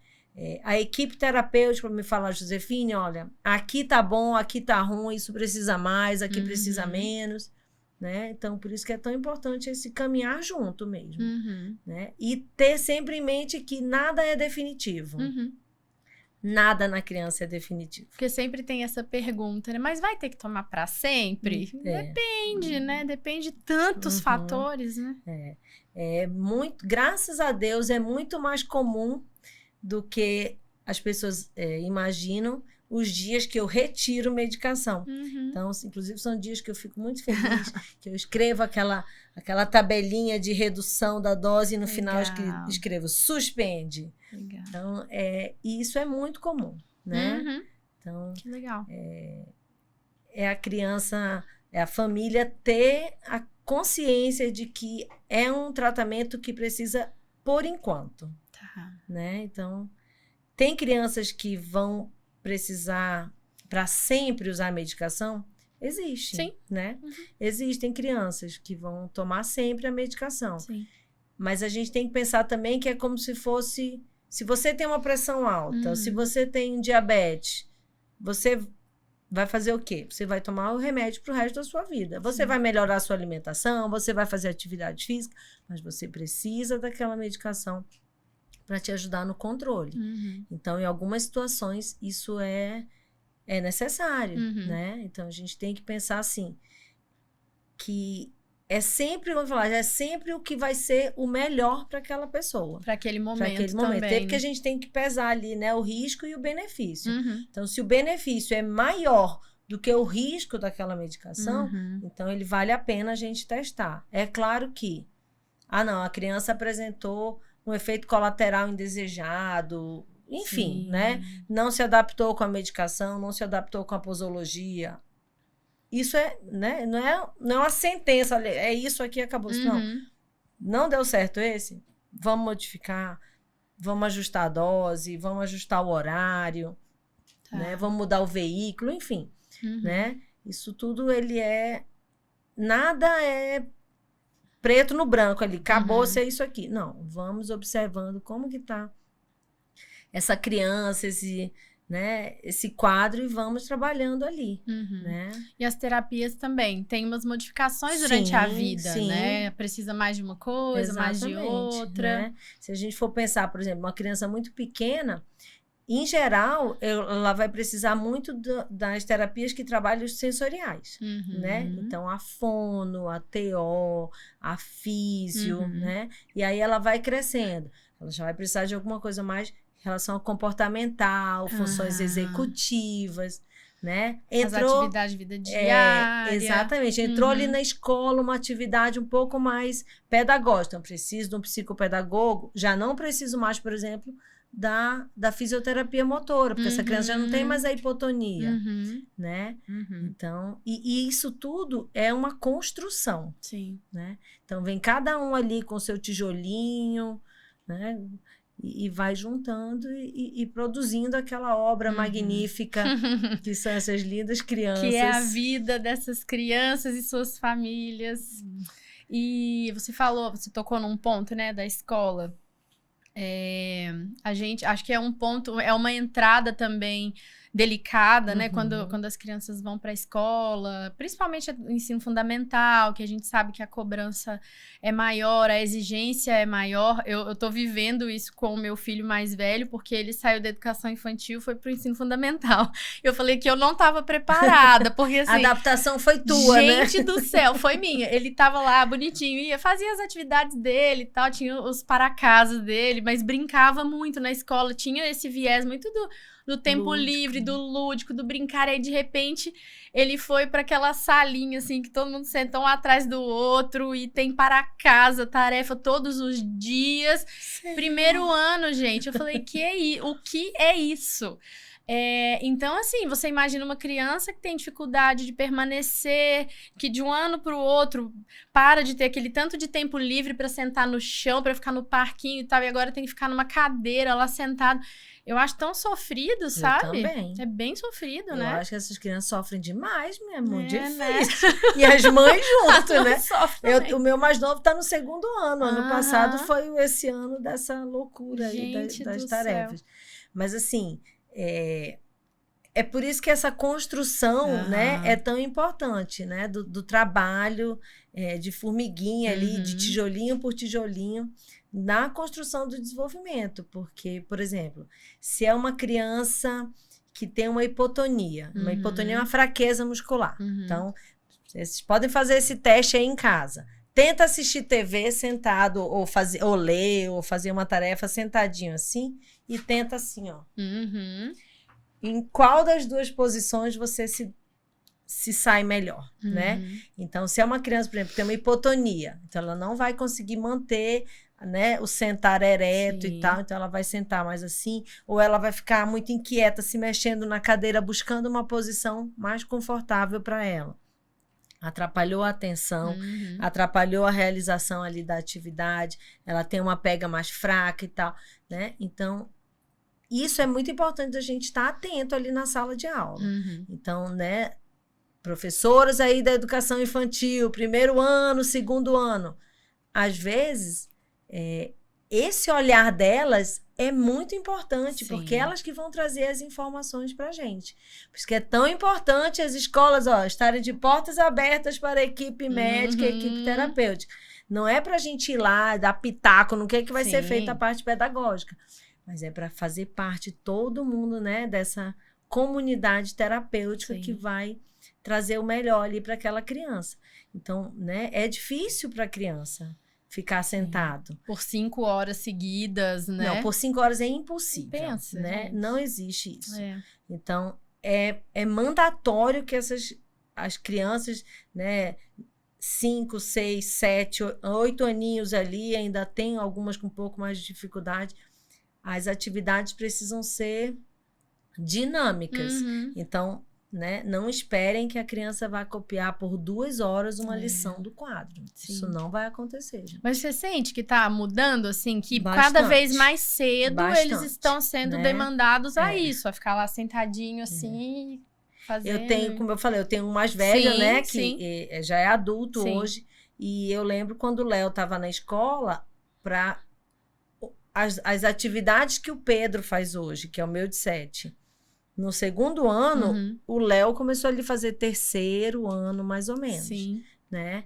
A equipe terapêutica para me falar, Josefine, olha, aqui tá bom, aqui tá ruim, isso precisa mais, aqui precisa menos. Né? Então, por isso que é tão importante esse caminhar junto mesmo. Né? E ter sempre em mente que nada é definitivo. Nada na criança é definitivo. Porque sempre tem essa pergunta, né? Mas vai ter que tomar para sempre? Depende, né? Depende de tantos fatores, né? Graças a Deus, é muito mais comum do que as pessoas imaginam os dias que eu retiro medicação. Então, inclusive, são dias que eu fico muito feliz, que eu escrevo aquela tabelinha de redução da dose e no final escrevo suspende. Legal. Então, e isso é muito comum, né? Então, que legal. É a criança, é a família ter a consciência de que é um tratamento que precisa por enquanto. Né? Então, tem crianças que vão precisar para sempre usar a medicação? Existe. Sim. Né? Existem crianças que vão tomar sempre a medicação. Sim. Mas a gente tem que pensar também que é como se fosse... Se você tem uma pressão alta, se você tem diabetes, você vai fazer o quê? Você vai tomar o remédio para o resto da sua vida. Você vai melhorar a sua alimentação, você vai fazer atividade física, mas você precisa daquela medicação para te ajudar no controle. Então, em algumas situações, isso é necessário, né? Então, a gente tem que pensar assim, que é sempre o que vai ser o melhor para aquela pessoa. Para aquele momento também. Até porque a gente tem que pesar ali, né? O risco e o benefício. Então, se o benefício é maior do que o risco daquela medicação, então ele vale a pena a gente testar. É claro que, a criança apresentou um efeito colateral indesejado, enfim, né? Não se adaptou com a medicação, não se adaptou com a posologia. Isso né? Não é uma sentença, é isso aqui, acabou. Não deu certo esse? Vamos modificar, vamos ajustar a dose, vamos ajustar o horário, né? Vamos mudar o veículo, enfim, né? Isso tudo, nada é preto no branco ali, acabou ser isso aqui. Não, vamos observando como que tá essa criança, esse quadro e vamos trabalhando ali, né? E as terapias também, tem umas modificações durante a vida, né? Precisa mais de uma coisa, mais de outra. Né? Se a gente for pensar, por exemplo, uma criança muito pequena, em geral, ela vai precisar muito das terapias que trabalham os sensoriais, né? Então, a fono, a TO, a físio, né? E aí ela vai crescendo. Ela já vai precisar de alguma coisa mais em relação ao comportamental, funções executivas, né? As atividades de vida diária. Exatamente. Entrou ali na escola uma atividade um pouco mais pedagógica. Então, preciso de um psicopedagogo. Já não preciso mais, por exemplo, da fisioterapia motora, porque essa criança já não tem mais a hipotonia, né? Então, e isso tudo é uma construção, né? Então, vem cada um ali com seu tijolinho, né? E vai juntando e produzindo aquela obra magnífica que são essas lindas crianças. Que é a vida dessas crianças e suas famílias. E você tocou num ponto, né, da escola. A gente, acho que é um ponto, é uma entrada também delicada, né? Quando as crianças vão para a escola, principalmente o ensino fundamental, que a gente sabe que a cobrança é maior, a exigência é maior. Eu tô vivendo isso com o meu filho mais velho, porque ele saiu da educação infantil, foi pro ensino fundamental. Eu falei que eu não tava preparada, porque assim... A adaptação foi tua, gente do céu, foi minha. Ele tava lá, bonitinho, fazia as atividades dele e tal, tinha os para-casas dele, mas brincava muito na escola, tinha esse viés muito do tempo livre, do lúdico, do brincar. Aí, de repente, ele foi para aquela salinha, assim, que todo mundo senta um atrás do outro e tem para casa, tarefa todos os dias. Primeiro ano, gente, eu falei, o que é isso? Então, assim, você imagina uma criança que tem dificuldade de permanecer, que de um ano para o outro para de ter aquele tanto de tempo livre para sentar no chão, para ficar no parquinho e tal, e agora tem que ficar numa cadeira lá sentado. Eu acho tão sofrido, sabe? Eu também. É bem sofrido, né? Eu acho que essas crianças sofrem demais, é muito difícil. Né? E as mães junto, né? Sofrem. O meu mais novo está no 2º ano. Ano passado foi esse ano dessa loucura aí das tarefas. Céu. Mas, assim, é por isso que essa construção, né, é tão importante, né? Do trabalho de formiguinha ali, de tijolinho por tijolinho, na construção do desenvolvimento. Porque, por exemplo, se é uma criança que tem uma hipotonia é uma fraqueza muscular. Então, vocês podem fazer esse teste aí em casa. Tenta assistir TV sentado, ou ler, ou fazer uma tarefa sentadinho assim, e tenta assim, ó. Em qual das duas posições você se sai melhor, né? Então, se é uma criança, por exemplo, que tem uma hipotonia, então ela não vai conseguir manter, né, o sentar ereto e tal, então ela vai sentar mais assim, ou ela vai ficar muito inquieta, se mexendo na cadeira, buscando uma posição mais confortável para ela. Atrapalhou a atenção, atrapalhou a realização ali da atividade, ela tem uma pega mais fraca e tal, né? Então, isso é muito importante a gente estar atento ali na sala de aula. Então, né, professoras aí da educação infantil, 1º ano, 2º ano, às vezes, esse olhar delas é muito importante, porque elas que vão trazer as informações para a gente. Por isso que é tão importante as escolas estarem de portas abertas para a equipe médica e a equipe terapêutica. Não é para a gente ir lá, dar pitaco no que vai ser feita a parte pedagógica, mas é para fazer parte todo mundo, né, dessa comunidade terapêutica que vai trazer o melhor ali para aquela criança. Então, né, é difícil para a criança ficar sentado. Por 5 horas seguidas, né? Não, por 5 horas é impossível. Pensa, né? Gente. Não existe isso. Então, é mandatório que as crianças, né, 5, 6, 7, 8 aninhos ali, ainda tem algumas com um pouco mais de dificuldade, as atividades precisam ser dinâmicas. Então, né, não esperem que a criança vá copiar por 2 horas uma lição do quadro. Isso não vai acontecer, gente. Mas você sente que está mudando, assim, que Bastante. cada vez mais cedo eles estão sendo né? demandados a isso, a ficar lá sentadinho assim, fazendo... Eu tenho, como eu falei, eu tenho um mais velho, né, que já é adulto hoje, e eu lembro quando o Léo estava na escola, para as atividades que o Pedro faz hoje, que é o meu de 7. No 2º ano, o Léo começou a fazer 3º ano, mais ou menos. Né?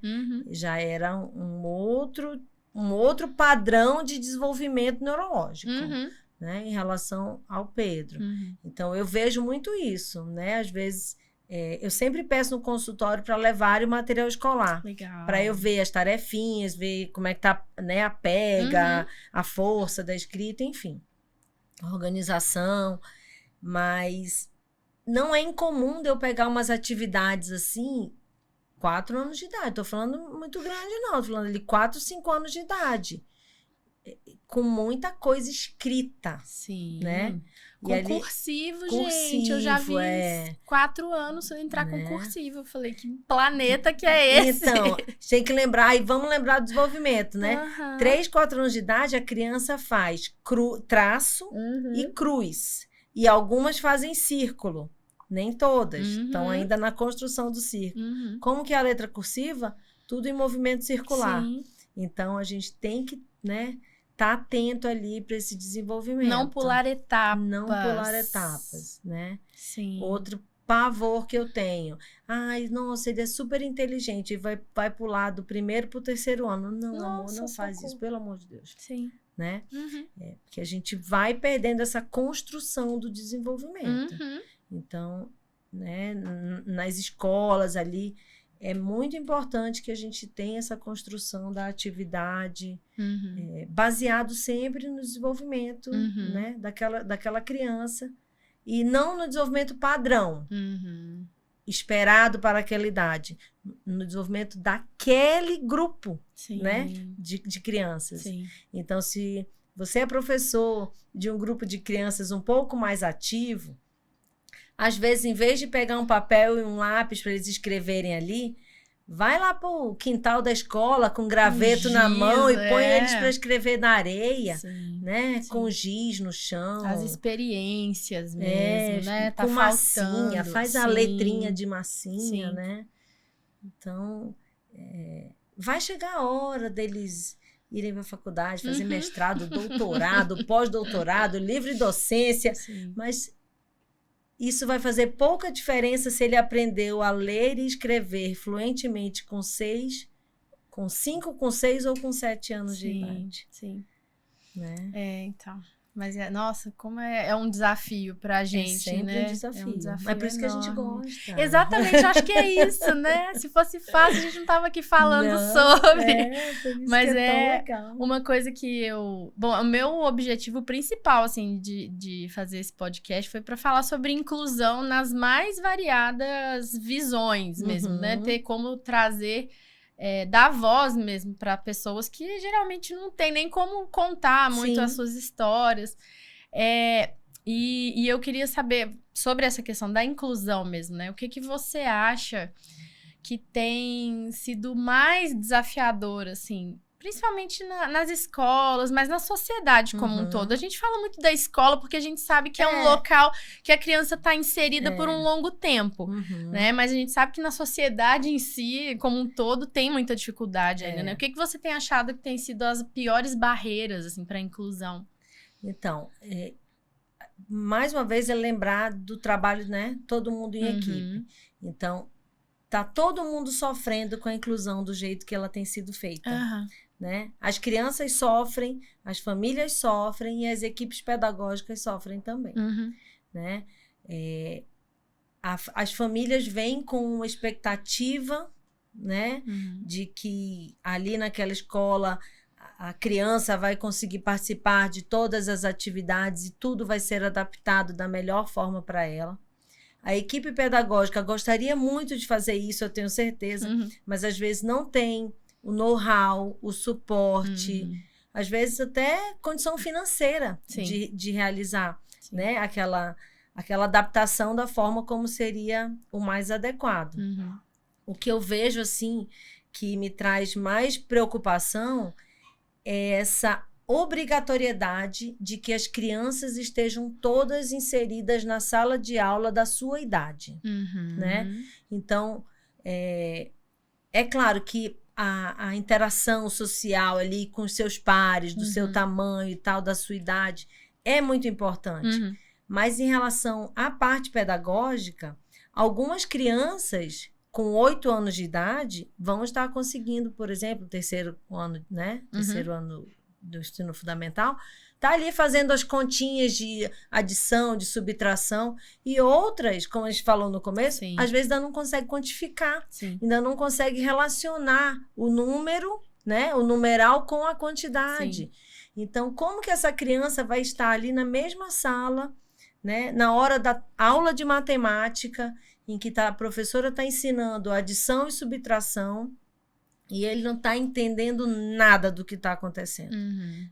Já era um outro padrão de desenvolvimento neurológico, né? Em relação ao Pedro. Então, eu vejo muito isso, né? Às vezes, eu sempre peço no consultório para levar o material escolar. Para eu ver as tarefinhas, ver como é que tá, né, a pega, a força da escrita, enfim. A organização... Mas não é incomum de eu pegar umas atividades assim, 4 anos de idade. Tô falando muito grande, não. Tô falando ali 4, 5 anos de idade. Com muita coisa escrita. Né? Com ali, cursivo, gente. Eu já vi 4 anos entrar com cursivo. Eu falei, que planeta que é esse? Então, tem que lembrar, e vamos lembrar do desenvolvimento, né? 3, 4 anos de idade, a criança faz traço e cruz. E algumas fazem círculo, nem todas. Estão ainda na construção do círculo. Como que é a letra cursiva? Tudo em movimento circular. Então, a gente tem que, né, tá atento ali para esse desenvolvimento. Não pular etapas. Não pular etapas, né? Outro pavor que eu tenho. Ai, nossa, ele é super inteligente e vai pular do 1º para o 3º ano. Não, nossa, amor, não faz isso, pelo amor de Deus. Né? Porque a gente vai perdendo essa construção do desenvolvimento. Então, né, nas escolas ali, é muito importante que a gente tenha essa construção da atividade, baseado sempre no desenvolvimento, né, daquela criança, e não no desenvolvimento padrão, esperado para aquela idade, no desenvolvimento daquele grupo, né, de crianças. Então, se você é professor de um grupo de crianças um pouco mais ativo, Às vezes, em vez de pegar um papel e um lápis para eles escreverem ali, vai lá pro quintal da escola com graveto na mão e põe eles para escrever na areia, né? Sim. Com giz no chão. As experiências mesmo, né? Tá com massinha, faz a letrinha de massinha, Sim. né? Então, vai chegar a hora deles irem para a faculdade, fazer mestrado, doutorado, pós-doutorado, livre docência, mas isso vai fazer pouca diferença se ele aprendeu a ler e escrever fluentemente com 6, com 5, com 6 ou com 7 anos de idade. Sim. Né? Então. Mas, nossa, como é um desafio pra gente, sempre né? Um desafio. É um desafio Mas por isso enorme. que a gente gosta. Exatamente, acho que é isso, né? Se fosse fácil, a gente não tava aqui falando sobre. Por isso mas que é tão legal. Uma coisa que Bom, o meu objetivo principal, assim, de fazer esse podcast foi para falar sobre inclusão nas mais variadas visões mesmo, né? Ter como trazer... dar voz mesmo para pessoas que geralmente não tem nem como contar muito as suas histórias. E eu queria saber sobre essa questão da inclusão mesmo, né? O que você acha que tem sido mais desafiador, assim, principalmente nas escolas, mas na sociedade como um todo. A gente fala muito da escola porque a gente sabe que é um local que a criança está inserida por um longo tempo, né? Mas a gente sabe que na sociedade em si, como um todo, tem muita dificuldade ainda, né? O que você tem achado que tem sido as piores barreiras, assim, para a inclusão? Então, mais uma vez, é lembrar do trabalho, né? Todo mundo em equipe. Então, tá todo mundo sofrendo com a inclusão do jeito que ela tem sido feita. Né? As crianças sofrem, as famílias sofrem e as equipes pedagógicas sofrem também. Né? As famílias vêm com uma expectativa, né? De que ali naquela escola a criança vai conseguir participar de todas as atividades e tudo vai ser adaptado da melhor forma para ela. A equipe pedagógica gostaria muito de fazer isso, eu tenho certeza, mas às vezes não tem o know-how, o suporte, às vezes até condição financeira de realizar, né? Aquela adaptação da forma como seria o mais adequado. O que eu vejo, assim, que me traz mais preocupação é essa obrigatoriedade de que as crianças estejam todas inseridas na sala de aula da sua idade, né? Então, é claro que a interação social ali com os seus pares, do seu tamanho e tal, da sua idade, é muito importante. Mas em relação à parte pedagógica, algumas crianças com 8 anos de idade vão estar conseguindo, por exemplo, terceiro ano, né? Terceiro ano do ensino fundamental, tá ali fazendo as continhas de adição, de subtração, e outras, como a gente falou no começo, às vezes ainda não consegue quantificar, ainda não consegue relacionar o número, né, o numeral com a quantidade. Então, como que essa criança vai estar ali na mesma sala, né, na hora da aula de matemática, em que a professora está ensinando adição e subtração, e ele não está entendendo nada do que está acontecendo.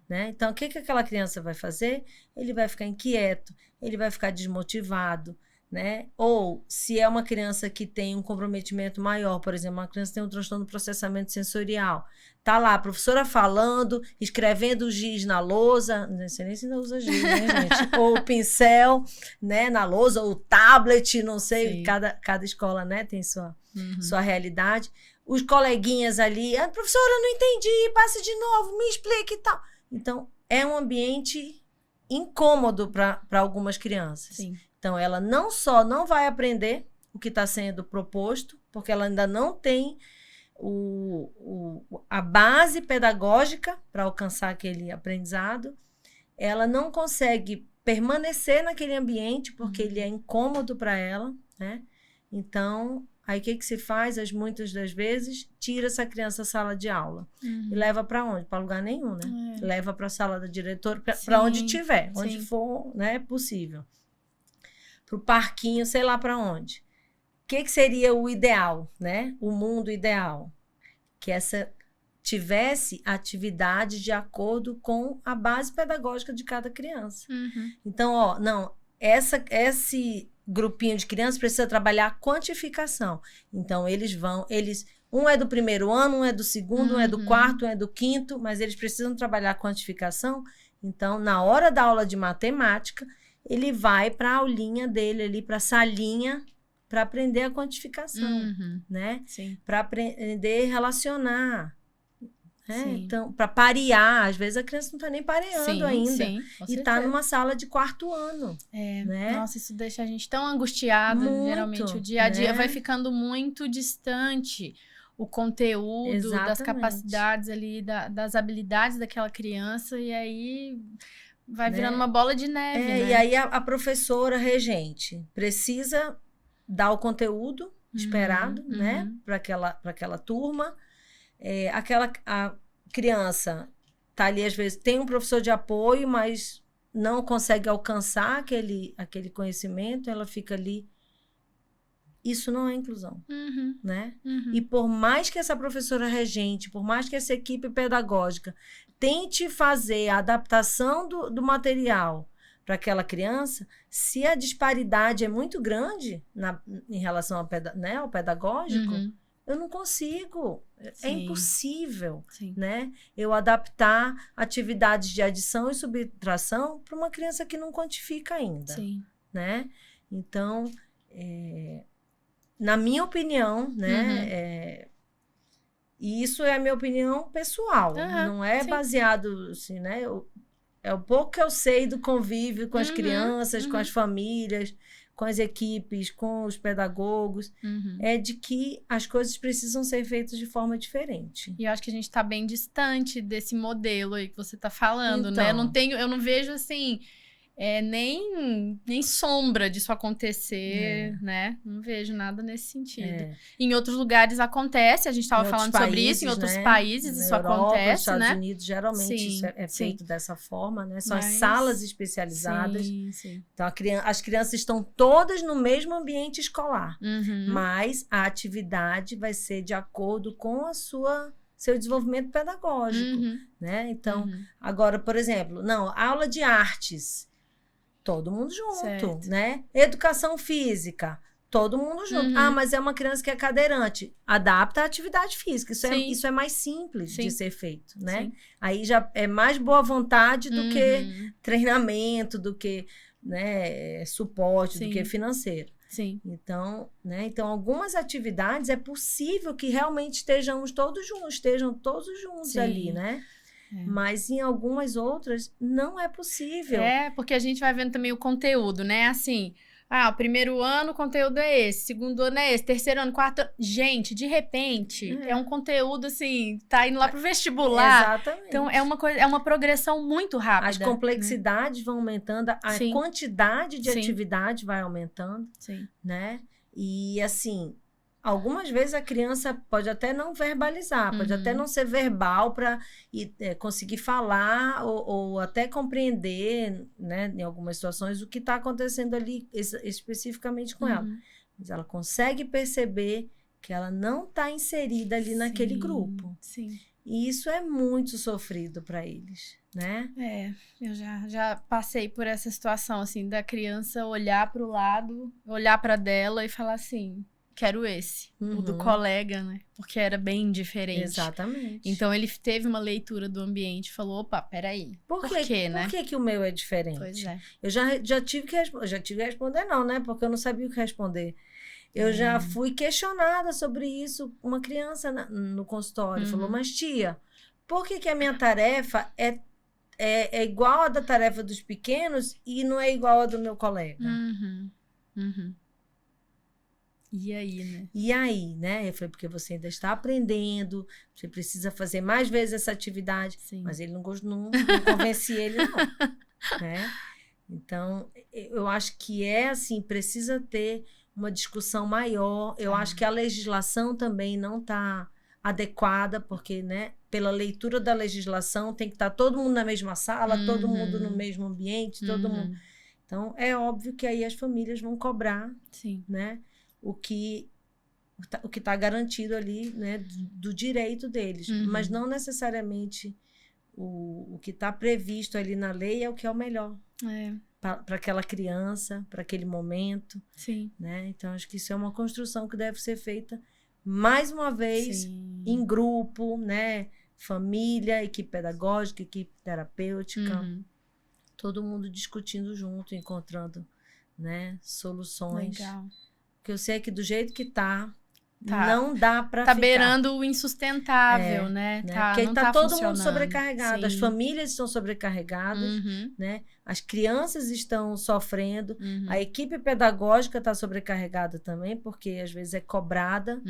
Né? Então, o que aquela criança vai fazer? Ele vai ficar inquieto, ele vai ficar desmotivado, né? Ou, se é uma criança que tem um comprometimento maior, por exemplo, uma criança que tem um transtorno do processamento sensorial, tá lá a professora falando, escrevendo giz na lousa, não sei nem se ainda usa giz, né, gente? Ou o pincel, né, na lousa, ou o tablet, não sei, cada escola, né, tem sua realidade. Os coleguinhas ali, professora, eu não entendi, passe de novo, me explique e tal. Então, é um ambiente incômodo para algumas crianças. Então, ela não só não vai aprender o que está sendo proposto, porque ela ainda não tem a base pedagógica para alcançar aquele aprendizado, ela não consegue permanecer naquele ambiente, porque ele é incômodo para ela, né? Então, aí o que se faz? Muitas das vezes, tira essa criança da sala de aula. E leva para onde? Para lugar nenhum, né? Leva para a sala da diretora, para onde tiver, onde for, né, possível. Para o parquinho, sei lá para onde. O que seria o ideal, né? O mundo ideal? Que essa tivesse atividade de acordo com a base pedagógica de cada criança. Então, grupinho de crianças precisa trabalhar a quantificação. Então, um é do primeiro ano, um é do segundo, um é do quarto, um é do quinto, mas eles precisam trabalhar a quantificação. Então, na hora da aula de matemática, ele vai para a aulinha dele ali, para a salinha, para aprender a quantificação, né? Para aprender a relacionar. Então, para parear, às vezes a criança não está nem pareando ainda. E está numa sala de quarto ano. Né? Nossa, isso deixa a gente tão angustiado. Muito, geralmente o dia a dia vai ficando muito distante. O conteúdo, das capacidades ali, das habilidades daquela criança. E aí vai virando uma bola de neve, né? E aí a professora regente precisa dar o conteúdo esperado, né? Para aquela turma. A criança tá ali, às vezes, tem um professor de apoio, mas não consegue alcançar aquele conhecimento, ela fica ali. Isso não é inclusão, né? E por mais que essa professora regente, por mais que essa equipe pedagógica tente fazer a adaptação do material para aquela criança, se a disparidade é muito grande em relação ao pedagógico, eu não consigo, é impossível, né? Eu adaptar atividades de adição e subtração para uma criança que não quantifica ainda, né? Então, na minha opinião, né? E isso é a minha opinião pessoal, não é baseado, assim, né? É o pouco que eu sei do convívio com as crianças, com as famílias, com as equipes, com os pedagogos, é de que as coisas precisam ser feitas de forma diferente. E eu acho que a gente está bem distante desse modelo aí que você está falando, né? Eu não vejo, assim, nem sombra disso acontecer, né? Não vejo nada nesse sentido. Em outros lugares acontece, a gente estava falando sobre isso, em outros países isso acontece, nos Estados Unidos, geralmente isso é feito dessa forma, né? São as salas especializadas. Então, as crianças estão todas no mesmo ambiente escolar, mas a atividade vai ser de acordo com seu desenvolvimento pedagógico, né? Então, agora, por exemplo, aula de artes, todo mundo junto, né? Educação física, todo mundo junto. Mas é uma criança que é cadeirante. Adapta a atividade física. Isso é mais simples de ser feito, né? Aí já é mais boa vontade do que treinamento, do que, né, suporte, do que financeiro. Então, né? Então, algumas atividades é possível que realmente estejam todos juntos ali, né? Mas em algumas outras não é possível. Porque a gente vai vendo também o conteúdo, né? Assim, o primeiro ano o conteúdo é esse, segundo ano é esse, terceiro ano, quarto ano. Gente, de repente, é um conteúdo assim, tá indo lá pro vestibular. Exatamente. Então é uma progressão muito rápida. As complexidades vão aumentando, a quantidade de atividade vai aumentando, né? E assim, algumas vezes a criança pode até não verbalizar, pode até não ser verbal para conseguir falar ou até compreender, né, em algumas situações, o que está acontecendo ali especificamente com ela. Mas ela consegue perceber que ela não está inserida ali naquele grupo. E isso é muito sofrido para eles, né? Eu já passei por essa situação, assim, da criança olhar para o lado, olhar para dela e falar assim: quero esse, o do colega, né? Porque era bem diferente. Exatamente. Então, ele teve uma leitura do ambiente e falou, opa, peraí, por quê, né? Por que o meu é diferente? Pois é. Eu já tive que responder não, né? Porque eu não sabia o que responder. Eu já fui questionada sobre isso. Uma criança no consultório falou, mas tia, por que a minha tarefa é igual a da tarefa dos pequenos e não é igual a do meu colega? E aí, né? E aí, né? Eu falei, porque você ainda está aprendendo, você precisa fazer mais vezes essa atividade. Mas ele não convenci ele, não. Né? Então, eu acho que assim, precisa ter uma discussão maior. Eu acho que a legislação também não está adequada, porque, né, pela leitura da legislação tem que estar todo mundo na mesma sala, todo mundo no mesmo ambiente, todo mundo. Então, é óbvio que aí as famílias vão cobrar, né? O que está garantido ali, né, do direito deles. Mas não necessariamente o que está previsto ali na lei é o que é o melhor para aquela criança, para aquele momento. Sim. Né? Então, acho que isso é uma construção que deve ser feita mais uma vez em grupo, né? Família, equipe pedagógica, equipe terapêutica, todo mundo discutindo junto, encontrando, né, soluções. Legal. Porque eu sei que do jeito que não dá para ficar. Tá beirando o insustentável, né? Porque não tá todo funcionando. mundo sobrecarregado, as famílias estão sobrecarregadas, né? As crianças estão sofrendo, a equipe pedagógica está sobrecarregada também, porque às vezes é cobrada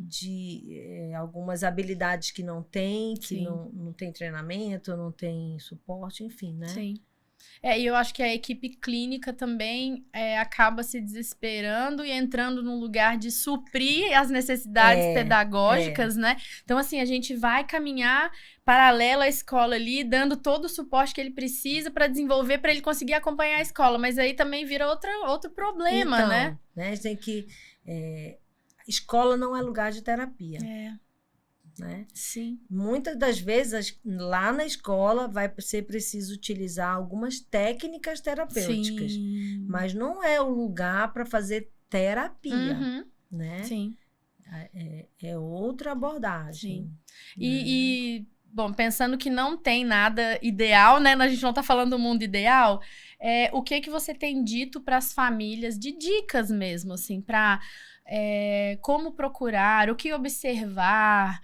de algumas habilidades que não tem, que não tem treinamento, não tem suporte, enfim, né? Sim. E eu acho que a equipe clínica também acaba se desesperando e entrando num lugar de suprir as necessidades pedagógicas, né? Então, assim, a gente vai caminhar paralelo à escola ali, dando todo o suporte que ele precisa para desenvolver, para ele conseguir acompanhar a escola. Mas aí também vira outro problema, então, né? A gente tem que... escola não é lugar de terapia. Né? Sim. Muitas das vezes lá na escola vai ser preciso utilizar algumas técnicas terapêuticas, mas não é o lugar para fazer terapia, né? Sim. É outra abordagem. Sim. Né? Bom, pensando que não tem nada ideal, né? A gente não tá falando do mundo ideal. O que você tem dito para as famílias de dicas mesmo, assim, para como procurar, o que observar,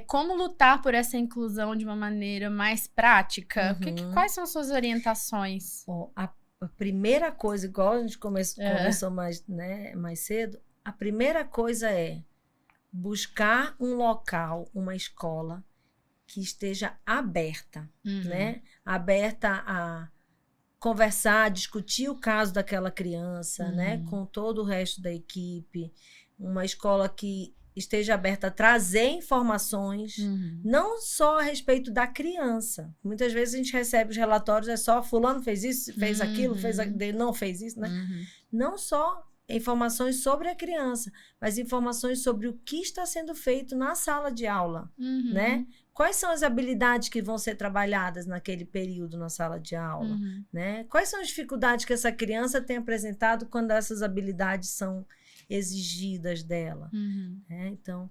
como lutar por essa inclusão de uma maneira mais prática? Quais são as suas orientações? A primeira coisa, igual a gente conversou mais cedo, a primeira coisa é buscar um local, uma escola que esteja aberta, né? Aberta a conversar, discutir o caso daquela criança, né? Com todo o resto da equipe. Uma escola que esteja aberta a trazer informações, não só a respeito da criança. Muitas vezes a gente recebe os relatórios, só fulano fez isso, fez aquilo, não fez isso, né? Não só informações sobre a criança, mas informações sobre o que está sendo feito na sala de aula, né? Quais são as habilidades que vão ser trabalhadas naquele período na sala de aula, né? Quais são as dificuldades que essa criança tem apresentado quando essas habilidades são exigidas dela, né? Então,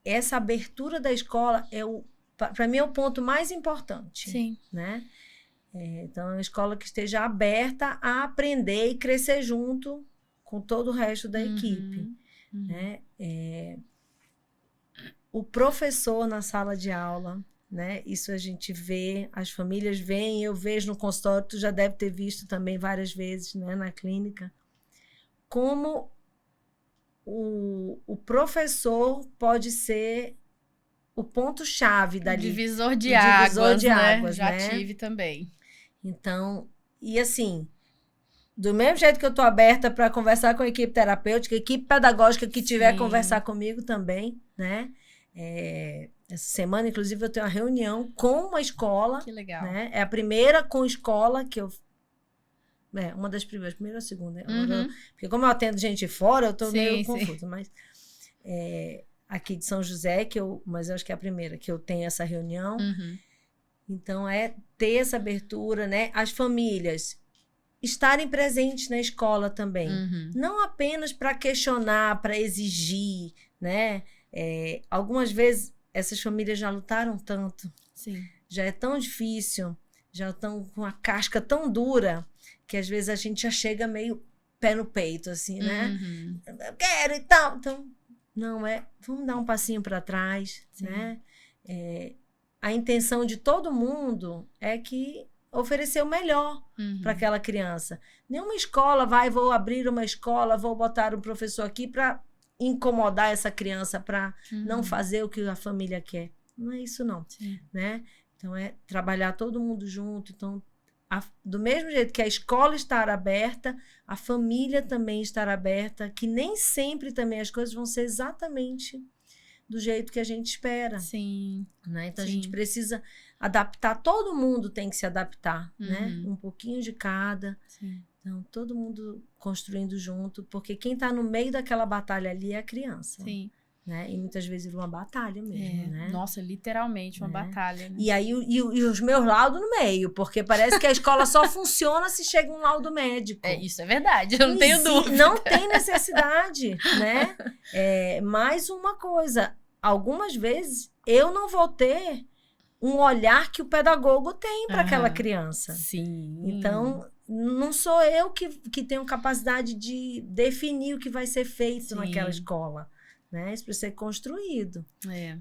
essa abertura da escola para mim é o ponto mais importante, né? Então, é uma escola que esteja aberta a aprender e crescer junto com todo o resto da equipe, né? O professor na sala de aula, né? Isso a gente vê, as famílias veem, eu vejo no consultório, tu já deve ter visto também várias vezes, né, na clínica, como o professor pode ser o ponto-chave dali. Divisor de águas, né? Já tive também. Então, e assim, do mesmo jeito que eu estou aberta para conversar com a equipe terapêutica, a equipe pedagógica que tiver conversar comigo também, né? Essa semana, inclusive, eu tenho uma reunião com uma escola. Que legal. Né? É a primeira com escola que eu... uma das primeiras, primeira ou segunda. Porque como eu atendo gente fora, eu estou meio confusa. Mas aqui de São José, mas eu acho que é a primeira que eu tenho essa reunião. Então, ter essa abertura, né? As famílias estarem presentes na escola também. Não apenas para questionar, para exigir, né? Algumas vezes essas famílias já lutaram tanto, já é tão difícil, já estão com a casca tão dura que às vezes a gente já chega meio pé no peito, assim, né? Eu quero e tal. Então, vamos dar um passinho para trás, né? A intenção de todo mundo é que oferecer o melhor para aquela criança. Nenhuma escola vou abrir uma escola, vou botar um professor aqui para incomodar essa criança para não fazer o que a família quer. Não é isso, não. Né? Então, trabalhar todo mundo junto. Então, do mesmo jeito que a escola estar aberta, a família também estar aberta, que nem sempre também as coisas vão ser exatamente do jeito que a gente espera. Né? Então, a gente precisa adaptar. Todo mundo tem que se adaptar, né? Um pouquinho de cada. Então, todo mundo construindo junto, porque quem está no meio daquela batalha ali é a criança. né? E muitas vezes uma batalha mesmo, né? Nossa, literalmente uma batalha, né? E aí, e os meus laudos no meio, porque parece que a escola só funciona se chega um laudo médico. Isso é verdade, eu não tenho dúvida. Não tem necessidade, né? Mais uma coisa, algumas vezes eu não vou ter um olhar que o pedagogo tem para aquela criança. Sim. Então, não sou eu que tenho capacidade de definir o que vai ser feito naquela escola. Né? Isso precisa ser construído.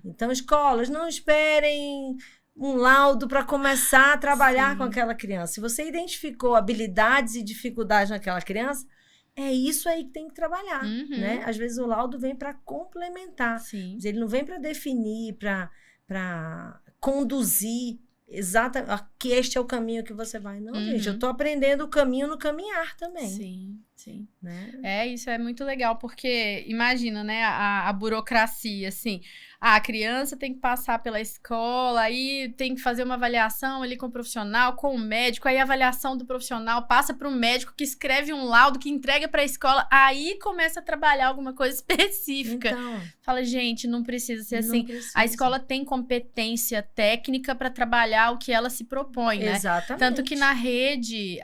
Então, escolas, não esperem um laudo para começar a trabalhar com aquela criança. Se você identificou habilidades e dificuldades naquela criança, é isso aí que tem que trabalhar. Né? Às vezes o laudo vem para complementar. Mas ele não vem para definir, para conduzir exatamente que este é o caminho que você vai. Não, gente, eu estou aprendendo o caminho no caminhar também. Sim. Né? Isso é muito legal, porque imagina, né, a burocracia, assim, a criança tem que passar pela escola, aí tem que fazer uma avaliação ali com o profissional, com o médico, aí a avaliação do profissional passa para o médico que escreve um laudo, que entrega para a escola, aí começa a trabalhar alguma coisa específica. Então, fala, gente, não precisa ser assim. A escola tem competência técnica para trabalhar o que ela se propõe, né? Exatamente. Tanto que na rede,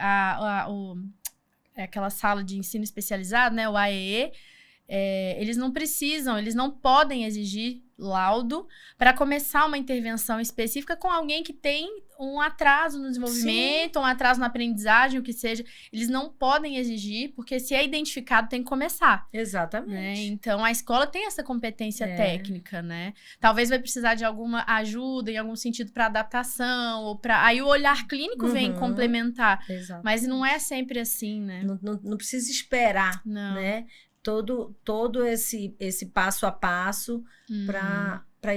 aquela sala de ensino especializado, né, o AEE, eles não precisam, eles não podem exigir laudo para começar uma intervenção específica com alguém que tem um atraso no desenvolvimento, um atraso na aprendizagem, o que seja. Eles não podem exigir, porque se é identificado, tem que começar. Exatamente. Né? Então, a escola tem essa competência técnica, né? Talvez vai precisar de alguma ajuda, em algum sentido, para adaptação, ou para... Aí o olhar clínico vem complementar. Exatamente. Mas não é sempre assim, né? Não precisa esperar, não. Né? Todo esse passo a passo para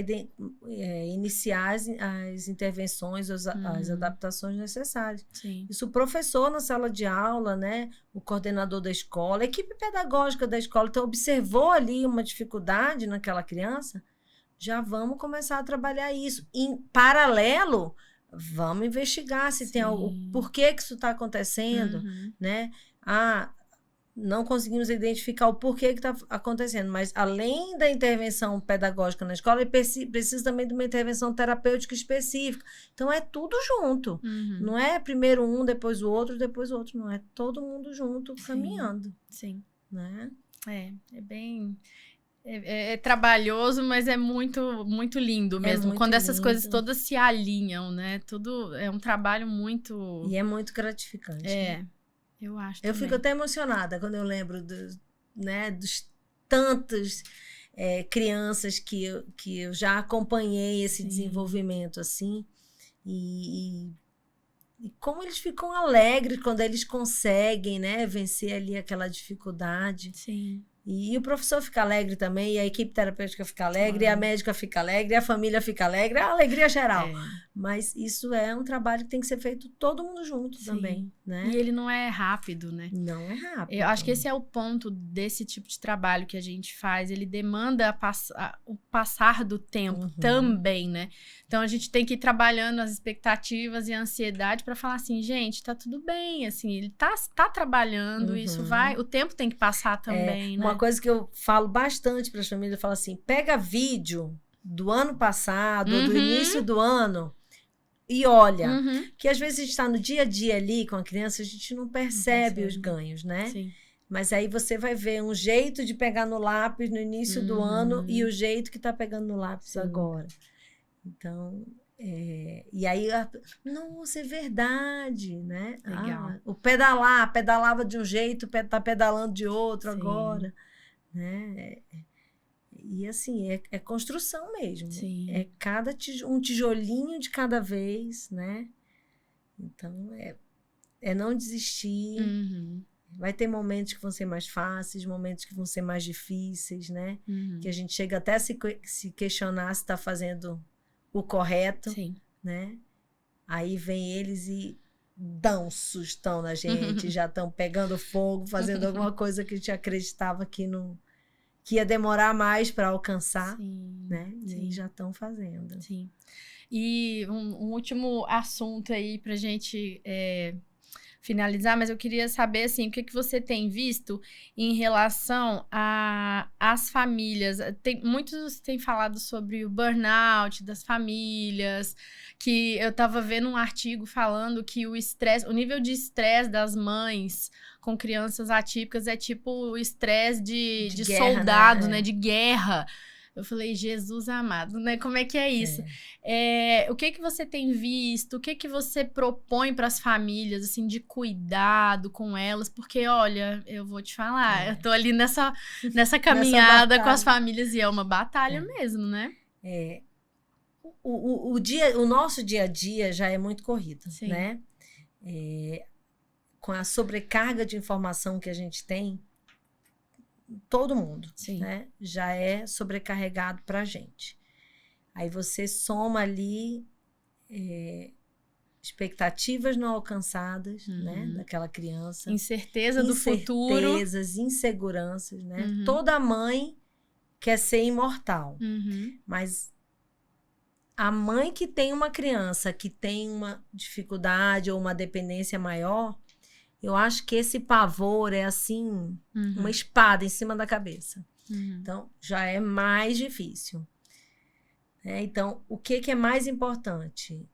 iniciar as intervenções, as adaptações necessárias. Sim. Isso o professor na sala de aula, né? O coordenador da escola, a equipe pedagógica da escola, então observou ali uma dificuldade naquela criança, já vamos começar a trabalhar isso. Em paralelo, vamos investigar se tem algo, por que isso está acontecendo, né? Não conseguimos identificar o porquê que está acontecendo, mas além da intervenção pedagógica na escola, ele precisa também de uma intervenção terapêutica específica. Então, é tudo junto. Não é primeiro um, depois o outro, não. É todo mundo junto, caminhando. Sim. Né? É bem... É trabalhoso, mas é muito, muito lindo mesmo. Muito quando essas lindo. Coisas todas se alinham, né? Tudo é um trabalho muito... E é muito gratificante. Né? Eu acho Eu fico até emocionada quando eu lembro dos tantos crianças que eu já acompanhei esse desenvolvimento, assim. E como eles ficam alegres quando eles conseguem, né, vencer ali aquela dificuldade. Sim. E o professor fica alegre também, e a equipe terapêutica fica alegre, e a médica fica alegre, e a família fica alegre, a alegria geral. Mas isso é um trabalho que tem que ser feito todo mundo junto também, né? E ele não é rápido, né? Não é rápido. Eu acho que esse é o ponto desse tipo de trabalho que a gente faz. Ele demanda o passar do tempo também, né? Então, a gente tem que ir trabalhando as expectativas e a ansiedade para falar assim, gente, tá tudo bem, assim, ele tá trabalhando, isso vai... O tempo tem que passar também, né? Uma coisa que eu falo bastante para as famílias, eu falo assim, pega vídeo do ano passado, ou do início do ano, e olha, que às vezes a gente está no dia a dia ali com a criança, a gente não percebe os ganhos, né? Sim. Mas aí você vai ver um jeito de pegar no lápis no início do ano e o jeito que está pegando no lápis agora. Então, e aí, nossa, é verdade, né? Legal. O pedalava de um jeito, tá pedalando de outro agora, né? E assim, é construção mesmo. Sim. É um tijolinho de cada vez, né? Então, é não desistir. Vai ter momentos que vão ser mais fáceis, momentos que vão ser mais difíceis, né? Que a gente chega até a se questionar se está fazendo o correto, né? Aí vem eles e dão um sustão na gente, já estão pegando fogo, fazendo alguma coisa que a gente acreditava que ia demorar mais para alcançar, né? E já estão fazendo. Sim. E um último assunto aí pra gente finalizar, mas eu queria saber, assim, o que você tem visto em relação às famílias. Muitos têm falado sobre o burnout das famílias, que eu tava vendo um artigo falando que o nível de estresse das mães com crianças atípicas é tipo o estresse de guerra, soldado, né? De guerra. Eu falei, Jesus amado, né? Como é que é isso? O que você tem visto? O que você propõe para as famílias, assim, de cuidado com elas? Porque, olha, eu vou te falar, eu tô ali nessa caminhada com as famílias e é uma batalha mesmo, né? O nosso dia a dia já é muito corrido, né? Com a sobrecarga de informação que a gente tem, todo mundo, né, já é sobrecarregado pra gente. Aí você soma ali expectativas não alcançadas, né, daquela criança. Incerteza do futuro. Inseguranças, né? Toda mãe quer ser imortal. Mas a mãe que tem uma criança que tem uma dificuldade ou uma dependência maior, eu acho que esse pavor é assim, uma espada em cima da cabeça. Então, já é mais difícil. Então, o que é mais importante?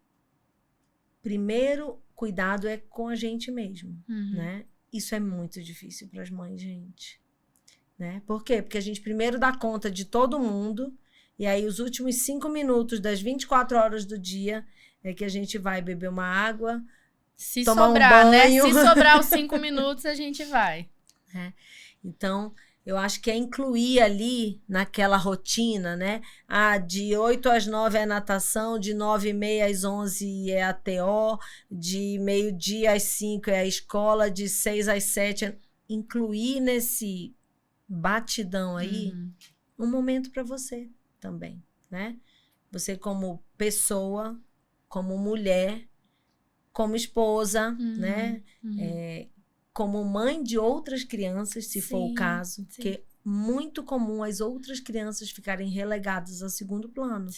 Primeiro, cuidado é com a gente mesmo, né? Isso é muito difícil para as mães, gente. Né? Por quê? Porque a gente primeiro dá conta de todo mundo, e aí os últimos 5 minutos das 24 horas do dia é que a gente vai beber uma água, se tomar sobrar, um banho. né? Se sobrar os 5 minutos, a gente vai. Então, eu acho que é incluir ali naquela rotina, né? De 8 às 9 é natação, de 9h30 às 11 é a TO, de meio-dia às 5 é a escola, de 6 às 7 incluir nesse batidão aí um momento para você também, né? Você como pessoa, como mulher, como esposa, né? Como mãe de outras crianças, se for o caso, que é muito comum as outras crianças ficarem relegadas a segundo plano,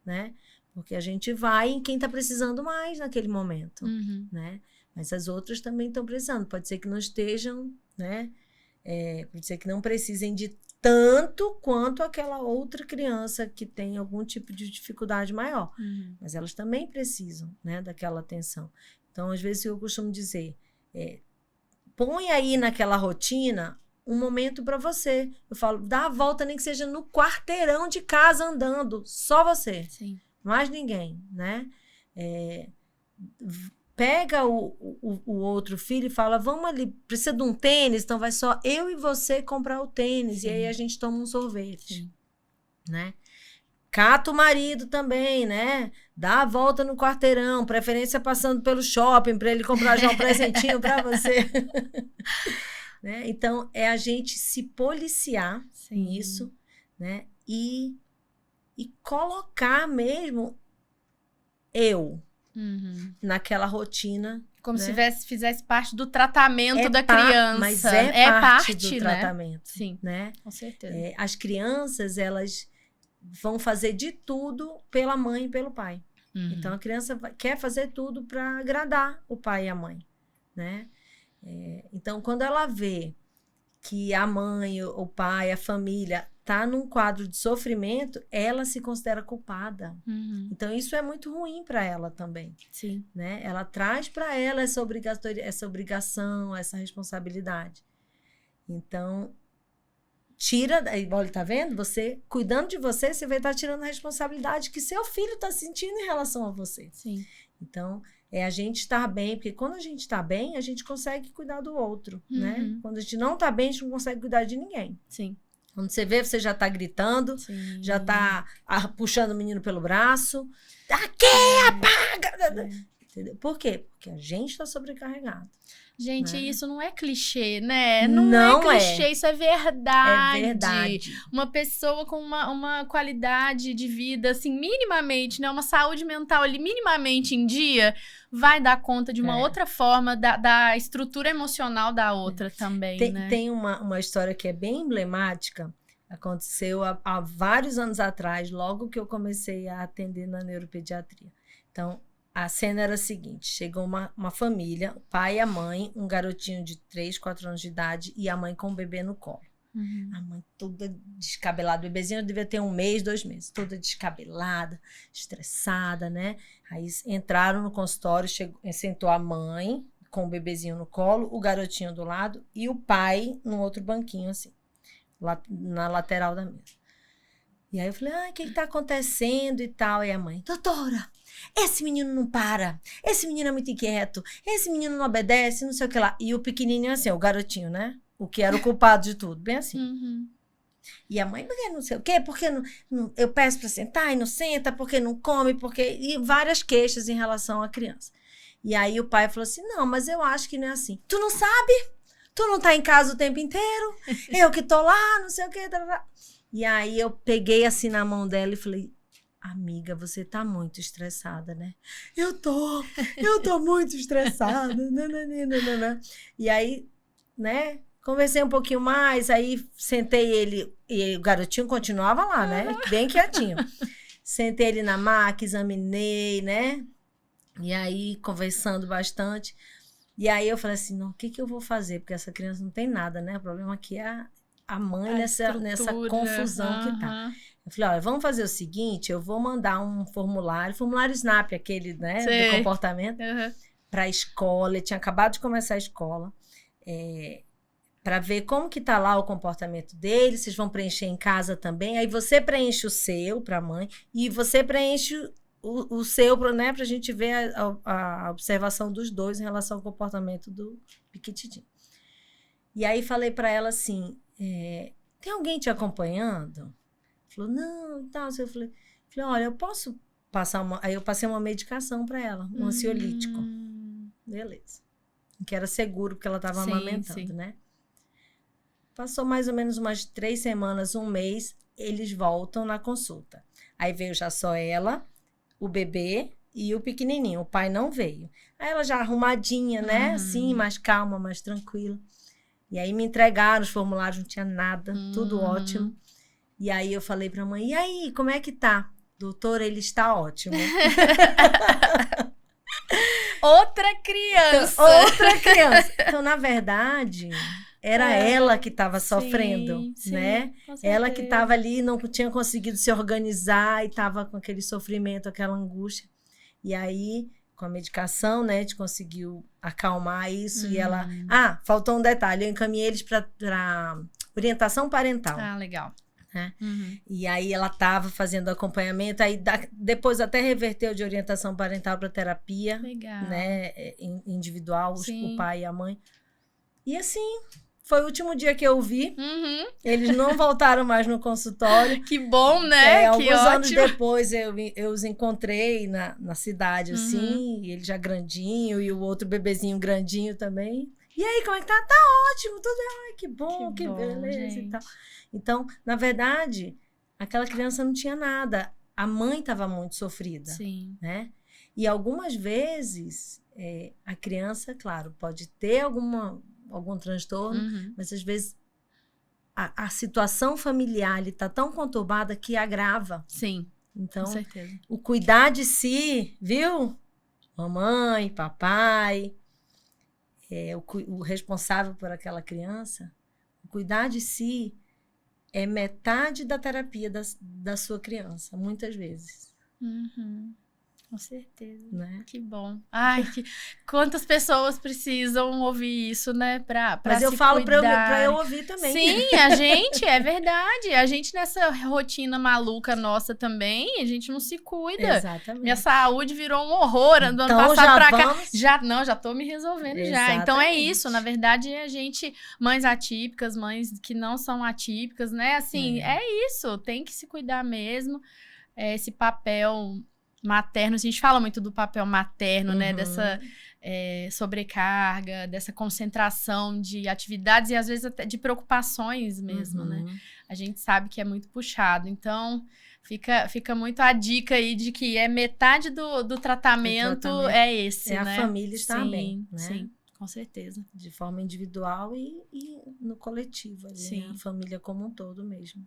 né? Porque a gente vai em quem está precisando mais naquele momento, né? Mas as outras também estão precisando. Pode ser que não estejam, né? Pode ser que não precisem de tanto quanto aquela outra criança que tem algum tipo de dificuldade maior. Mas elas também precisam, né, daquela atenção. Então, às vezes, eu costumo dizer, põe aí naquela rotina um momento para você. Eu falo, dá a volta nem que seja no quarteirão de casa andando, só você. Mais ninguém, né? Pega o outro filho e fala, vamos ali, precisa de um tênis, então vai só eu e você comprar o tênis, e aí a gente toma um sorvete, né? Cata o marido também, né? Dá a volta no quarteirão, preferência passando pelo shopping, para ele comprar já um presentinho para você. Né? Então, é a gente se policiar nisso, né? E colocar mesmo naquela rotina. Como se fizesse parte do tratamento da criança. Mas é parte do né? tratamento. Sim, né? Com certeza. As crianças, elas vão fazer de tudo pela mãe e pelo pai. Então, a criança quer fazer tudo para agradar o pai e a mãe, né? Então, quando ela vê que a mãe, o pai, a família está num quadro de sofrimento, ela se considera culpada. Então, isso é muito ruim para ela também. Né? Ela traz para ela essa obrigação, essa responsabilidade. Então, tira, olha, tá vendo? Você, cuidando de você, você vai estar tirando a responsabilidade que seu filho está sentindo em relação a você. Então, a gente estar bem, porque quando a gente está bem, a gente consegue cuidar do outro, né? Quando a gente não está bem, a gente não consegue cuidar de ninguém. Quando você vê, você já está gritando, já está puxando o menino pelo braço. Aqui, apaga! Entendeu? Por quê? Porque a gente está sobrecarregado. Gente, né? Isso não é clichê, né? Não é clichê, isso é verdade. É verdade. Uma pessoa com uma qualidade de vida, assim, minimamente, né? Uma saúde mental ali, minimamente em dia, vai dar conta de uma outra forma da estrutura emocional da outra também, né? Tem uma história que é bem emblemática, aconteceu há vários anos atrás, logo que eu comecei a atender na neuropediatria. Então, a cena era a seguinte, chegou uma família, o pai e a mãe, um garotinho de 3, 4 anos de idade e a mãe com o bebê no colo. A mãe toda descabelada, o bebezinho devia ter 1 mês, 2 meses, toda descabelada, estressada, né? Aí entraram no consultório, sentou a mãe com o bebezinho no colo, o garotinho do lado e o pai no outro banquinho, assim, lá na lateral da mesa. E aí eu falei, o que tá acontecendo e tal? E a mãe, doutora, esse menino não para, esse menino é muito inquieto, esse menino não obedece, não sei o que lá. E o pequenininho assim, o garotinho, né? O que era o culpado de tudo, bem assim. E a mãe, porque não sei o quê, porque eu peço para sentar e não senta, porque não come, e várias queixas em relação à criança. E aí o pai falou assim, não, mas eu acho que não é assim. Tu não sabe? Tu não tá em casa o tempo inteiro? Eu que tô lá, não sei o quê. E aí eu peguei assim na mão dela e falei, amiga, você tá muito estressada, né? Eu tô muito estressada. E aí, né? Conversei um pouquinho mais, aí sentei ele, e o garotinho continuava lá, né? Bem quietinho. Sentei ele na maca, examinei, né? E aí, conversando bastante. E aí eu falei assim, não, o que eu vou fazer? Porque essa criança não tem nada, né? O problema aqui é a mãe nessa confusão que tá. Eu falei, olha, vamos fazer o seguinte, eu vou mandar um formulário SNAP, aquele, né, do comportamento, para a escola. Ele tinha acabado de começar a escola. Para ver como que tá lá o comportamento dele, vocês vão preencher em casa também. Aí você preenche o seu para a mãe e você preenche o seu, né, para a gente ver a observação dos dois em relação ao comportamento do Piquititinho. E aí falei para ela assim, tem alguém te acompanhando? Falou, não, e tal. Eu falei, olha, eu posso passar Aí eu passei uma medicação para ela, um ansiolítico. Beleza. Que era seguro, porque ela estava amamentando, né? Passou mais ou menos umas 3 semanas, 1 mês, eles voltam na consulta. Aí veio já só ela, o bebê e o pequenininho. O pai não veio. Aí ela já arrumadinha, né? Assim, mais calma, mais tranquila. E aí me entregaram os formulários, não tinha nada, tudo ótimo. E aí eu falei pra mãe, e aí, como é que tá? Doutora, ele está ótimo. Outra criança. Então, na verdade, era ela que estava sofrendo, né? Ela que estava ali, não tinha conseguido se organizar e estava com aquele sofrimento, aquela angústia. E aí, com a medicação, né, a gente conseguiu acalmar isso. E ela... faltou um detalhe, eu encaminhei eles para orientação parental. Legal. Né? E aí ela estava fazendo acompanhamento, aí depois até reverteu de orientação parental para terapia. Legal. Né, individual, o pai e a mãe. E assim, foi o último dia que eu vi. Eles não voltaram mais no consultório. Que bom, né? Alguns anos depois eu os encontrei na cidade, assim, e ele já grandinho, e o outro bebezinho grandinho também. E aí, como é que tá? Tá ótimo, tudo. Ai, que bom, que beleza, gente. E tal. Então, na verdade, aquela criança não tinha nada. A mãe estava muito sofrida. Né? E algumas vezes, a criança, claro, pode ter algum transtorno, mas às vezes a situação familiar está tão conturbada que agrava. Então, com certeza. O cuidar de si, viu? Mamãe, papai, o responsável por aquela criança, o cuidar de si é metade da terapia da sua criança, muitas vezes. Com certeza. Né? Que bom. Ai, quantas pessoas precisam ouvir isso, né? Mas eu falo pra eu ouvir também. Sim, a gente, é verdade. A gente nessa rotina maluca nossa também, a gente não se cuida. Exatamente. Minha saúde virou um horror. Do ano passado pra cá. Já tô me resolvendo já. Então é isso. Na verdade, a gente, mães atípicas, mães que não são atípicas, né? Assim, é isso. Tem que se cuidar mesmo. Esse papel materno, a gente fala muito do papel materno, né? Dessa sobrecarga, dessa concentração de atividades e às vezes até de preocupações mesmo, né? A gente sabe que é muito puxado. Então, fica muito a dica aí de que metade do tratamento é esse, né? A família estar bem, né? Sim, com certeza. De forma individual e no coletivo, ali, né? A família como um todo mesmo.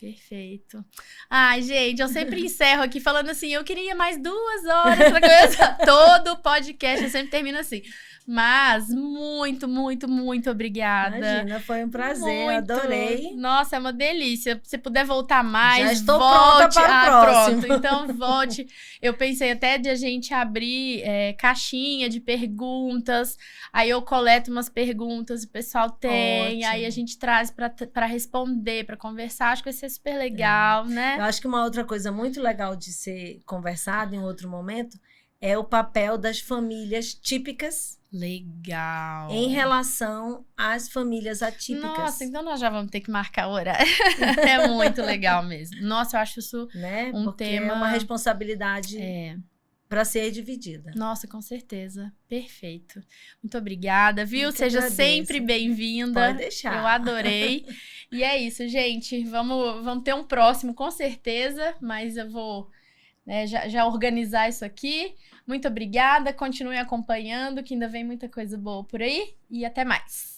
Perfeito. Ai, gente, eu sempre encerro aqui falando assim, eu queria mais 2 horas pra começar. Todo podcast eu sempre termino assim. Mas muito, muito, muito obrigada. Imagina, foi um prazer, Muito. adorei. Nossa, é uma delícia. Se puder voltar mais, Já estou volte. pronta para o próximo. Pronto, então volte. Eu pensei até de a gente abrir caixinha de perguntas, aí eu coleto umas perguntas, o pessoal tem, Ótimo. aí a gente traz para responder, para conversar, acho que vai ser super legal, né? Eu acho que uma outra coisa muito legal de ser conversado em outro momento é o papel das famílias típicas Legal. em relação às famílias atípicas. Nossa, então nós já vamos ter que marcar o horário. É muito legal mesmo. Nossa, eu acho isso né? um Porque tema... é uma responsabilidade para ser dividida. Nossa, com certeza. Perfeito. Muito obrigada, viu? Eu que Seja agradeço. sempre bem-vinda. Pode deixar. Eu adorei. E é isso, gente. Vamos ter um próximo, com certeza, mas eu vou já organizar isso aqui. Muito obrigada. Continue acompanhando, que ainda vem muita coisa boa por aí. E até mais.